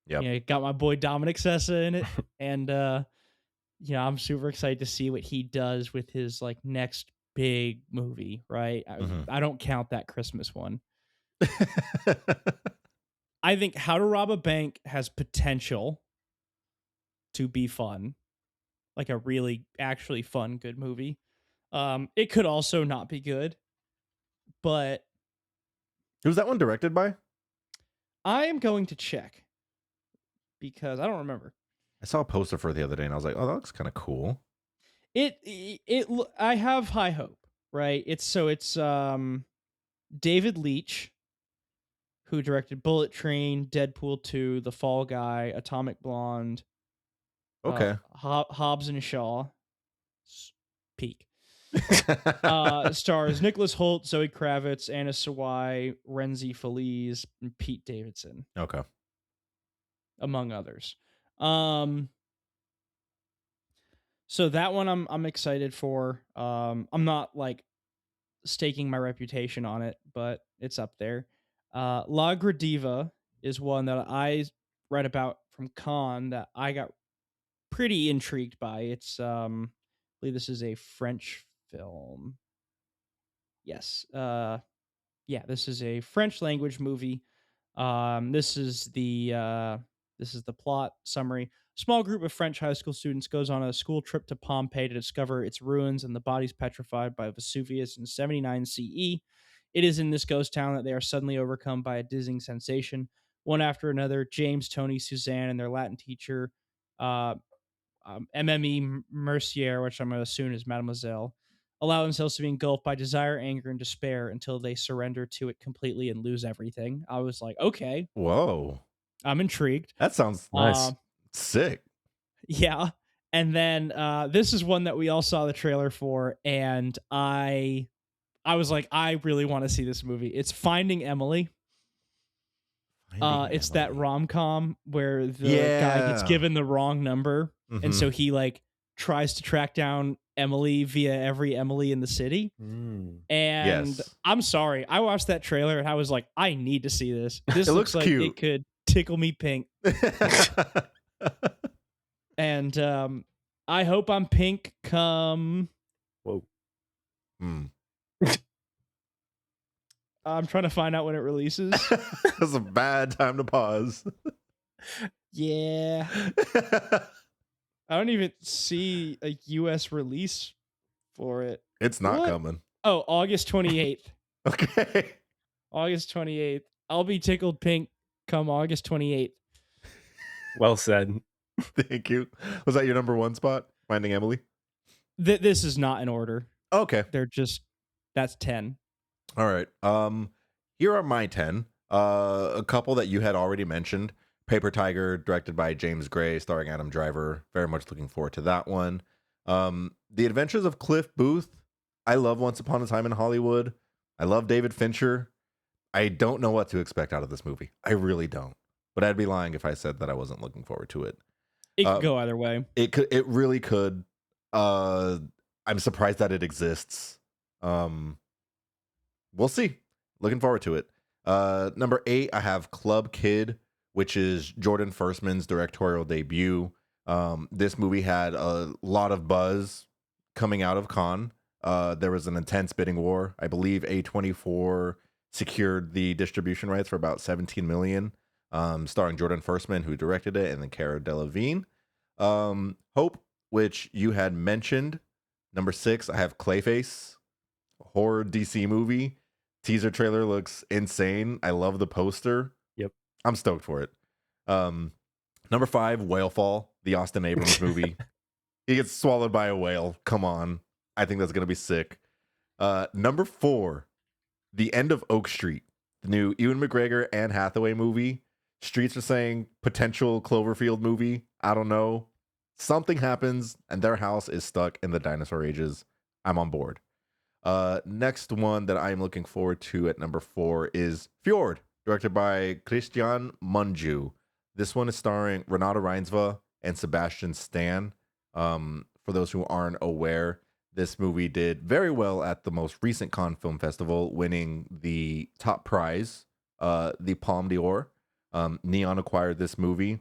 Yeah. Got my boy Dominic Sessa in it. And I'm super excited to see what he does with his like next big movie, right? I don't count that Christmas one. I think How to Rob a Bank has potential to be fun, like a really actually fun, good movie. It could also not be good, but Who's that one directed by? I am going to check because I don't remember. I saw a poster for it the other day, and I was like, "Oh, that looks kind of cool." I have high hope, right? It's David Leitch, who directed Bullet Train, Deadpool 2, The Fall Guy, Atomic Blonde, Okay. Hobbs and Shaw, peak. Stars Nicholas Hoult, Zoe Kravitz, Anna Sawai, Renzi Feliz, and Pete Davidson. Okay. Among others. So that one I'm excited for. I'm not like staking my reputation on it, but it's up there. La Gradiva is one that I read about from Cannes that I got pretty intrigued by. It's I believe this is a French film. Yes. Yeah, this is a French language movie. This is the plot summary. Small group of French high school students goes on a school trip to Pompeii to discover its ruins and the bodies petrified by Vesuvius in 79 CE. It is in this ghost town that they are suddenly overcome by a dizzying sensation. One after another, James, Tony, Suzanne, and their Latin teacher, MME Mercier, which I'm going to assume is Mademoiselle, allow themselves to be engulfed by desire, anger, and despair until they surrender to it completely and lose everything. I was like, okay. Whoa. I'm intrigued. That sounds nice. Sick. Yeah. And then this is one that we all saw the trailer for, and I was like, I really want to see this movie. It's Finding Emily. It's that rom-com where the guy gets given the wrong number, and so he like tries to track down Emily via every Emily in the city. And I'm sorry, I watched that trailer and I was like, I need to see this. This looks like cute. It could tickle me pink. And I hope I'm pink come. Whoa. I'm trying to find out when it releases. That's a bad time to pause. Yeah. I don't even see a US release for it. It's not coming. Oh, August 28th. Okay. August 28th. I'll be tickled pink come August 28th. Well said. Thank you. Was that your number one spot? Finding Emily? This is not in order. Okay. That's 10. All right. Here are my 10. A couple that you had already mentioned. Paper Tiger, directed by James Gray, starring Adam Driver. Very much looking forward to that one. The Adventures of Cliff Booth. I love Once Upon a Time in Hollywood. I love David Fincher. I don't know what to expect out of this movie. I really don't. But I'd be lying if I said that I wasn't looking forward to it. It could go either way. It really could. I'm surprised that it exists. We'll see. Looking forward to it. Number 8, I have Club Kid, which is Jordan Firstman's directorial debut. This movie had a lot of buzz coming out of Cannes. There was an intense bidding war. I believe A24 secured the distribution rights for about $17 million, starring Jordan Firstman, who directed it, and then Cara Delevingne. Hope, which you had mentioned. Number 6, I have Clayface, horror DC movie. Teaser trailer looks insane. I love the poster. Yep. I'm stoked for it. Number 5, Whalefall, the Austin Abrams movie. He gets swallowed by a whale. Come on. I think that's going to be sick. Number 4, The End of Oak Street, the new Ewan McGregor, Anne Hathaway movie. Streets are saying potential Cloverfield movie. I don't know. Something happens and their house is stuck in the dinosaur ages. I'm on board. Next one that I'm looking forward to at number 4 is Fjord, directed by Christian Mungiu. This one is starring Renata Reinsva and Sebastian Stan. For those who aren't aware, this movie did very well at the most recent Cannes Film Festival, winning the top prize, the Palme d'Or. Neon acquired this movie.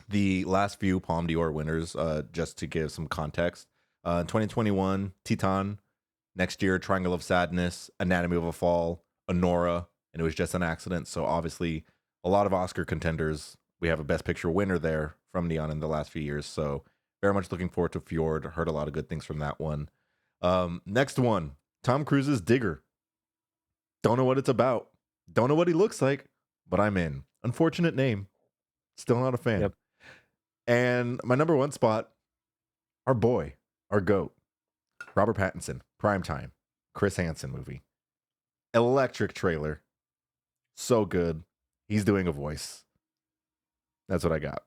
The last few Palme d'Or winners, just to give some context, 2021, Titan, Next year, Triangle of Sadness, Anatomy of a Fall, Honora, and It Was Just an Accident. So obviously, a lot of Oscar contenders. We have a Best Picture winner there from Neon in the last few years. So very much looking forward to Fjord. Heard a lot of good things from that one. Next one, Tom Cruise's Digger. Don't know what it's about. Don't know what he looks like, but I'm in. Unfortunate name. Still not a fan. Yep. And my number one spot, our boy, our GOAT, Robert Pattinson, Primetime, Chris Hansen movie. Electric trailer. So good. He's doing a voice. That's what I got.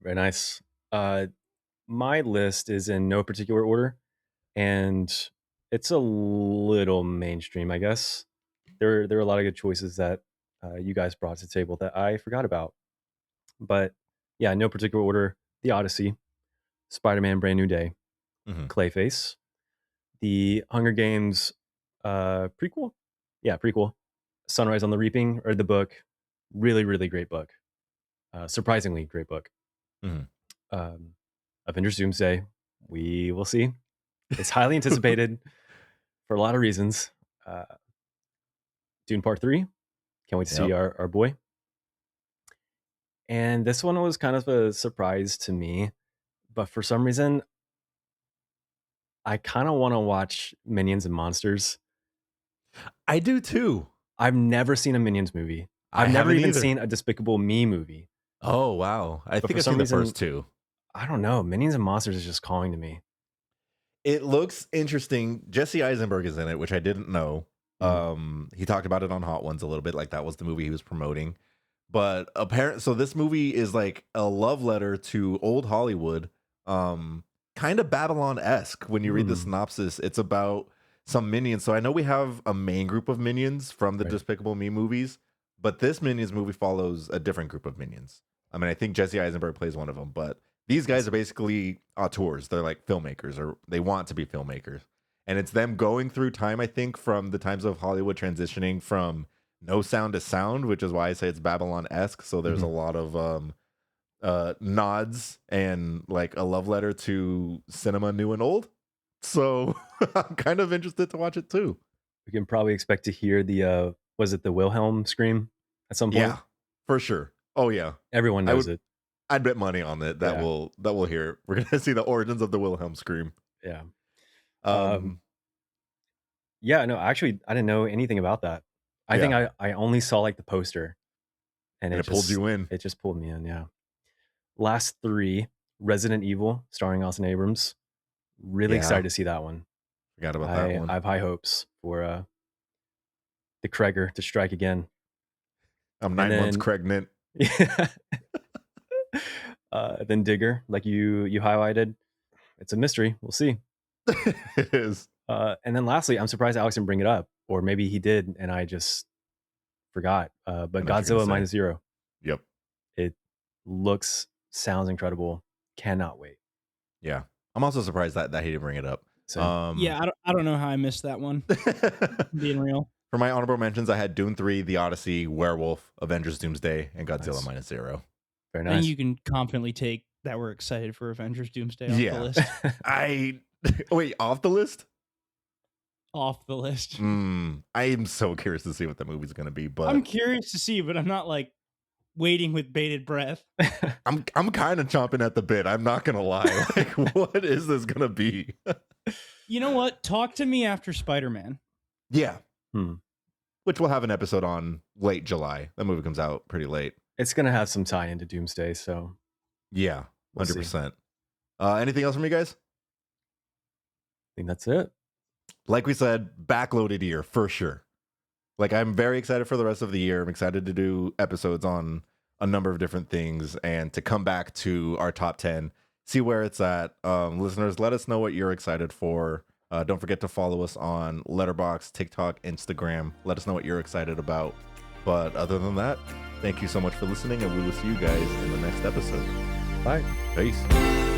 Very nice. My list is in no particular order, and it's a little mainstream, I guess. There are a lot of good choices that you guys brought to the table that I forgot about. But yeah, no particular order. The Odyssey, Spider-Man Brand New Day, Clayface, the Hunger Games prequel. Yeah, prequel. Sunrise on the Reaping, or the book. Really, really great book. Surprisingly great book. Avengers Doomsday. We will see. It's highly anticipated for a lot of reasons. Dune Part 3. Can't wait to see our boy. And this one was kind of a surprise to me, but for some reason, I kind of want to watch Minions and Monsters. I do too. I've never seen a Minions movie. I've never even seen a Despicable Me movie. Oh, wow. I think I've seen the first two. I don't know. Minions and Monsters is just calling to me. It looks interesting. Jesse Eisenberg is in it, which I didn't know. He talked about it on Hot Ones a little bit, like that was the movie he was promoting. But apparently, so this movie is like a love letter to old Hollywood, kind of Babylon-esque. When you read the synopsis, it's about some minions. So I know we have a main group of minions from the Despicable Me movies, but this Minions movie follows a different group of minions. I mean, I think Jesse Eisenberg plays one of them, but these guys are basically auteurs. They're like filmmakers, or they want to be filmmakers. And it's them going through time, I think, from the times of Hollywood transitioning from no sound to sound, which is why I say it's Babylon-esque. So there's a lot of nods and like a love letter to cinema new and old. So I'm kind of interested to watch it too. We can probably expect to hear the, was it the Wilhelm scream at some point? Yeah, for sure. Oh yeah. Everyone knows it. I'd bet money on it that we'll hear. We're going to see the origins of the Wilhelm scream. Yeah. Yeah, no, actually, I didn't know anything about that. I think I only saw like the poster, and it pulled you in. It just pulled me in. Yeah. Last three, Resident Evil, starring Austin Abrams. Really excited to see that one. Forgot about that one. I have high hopes for the Kreger to strike again. I'm 9 months pregnant. Yeah. Then Digger, like you highlighted, it's a mystery. We'll see. It is. And then lastly, I'm surprised Alex didn't bring it up, or maybe he did and I just forgot. But Godzilla Minus Zero. Yep. It sounds incredible. Cannot wait. Yeah. I'm also surprised that he didn't bring it up. So, yeah, I don't know how I missed that one. Being real. For my honorable mentions, I had Dune 3, The Odyssey, Werewolf, Avengers Doomsday, and Godzilla Minus Zero. Very nice. And you can confidently take that we're excited for Avengers Doomsday off the list. Wait, off the list? Off the list. I am so curious to see what the movie's going to be, but I'm curious to see, but I'm not like waiting with bated breath. I'm kind of chomping at the bit. I'm not going to lie. Like, what is this going to be? You know what? Talk to me after Spider-Man. Yeah. Which we'll have an episode on late July. That movie comes out pretty late. It's going to have some tie into Doomsday, so. Yeah, 100%. Anything else from you guys? I think that's it. Like we said, backloaded year for sure. Like, I'm very excited for the rest of the year. I'm excited to do episodes on a number of different things and to come back to our top 10, see where it's at. Listeners, let us know what you're excited for. Don't forget to follow us on Letterboxd, TikTok, Instagram. Let us know what you're excited about. But other than that, thank you so much for listening, and we will see you guys in the next episode. Bye. Peace.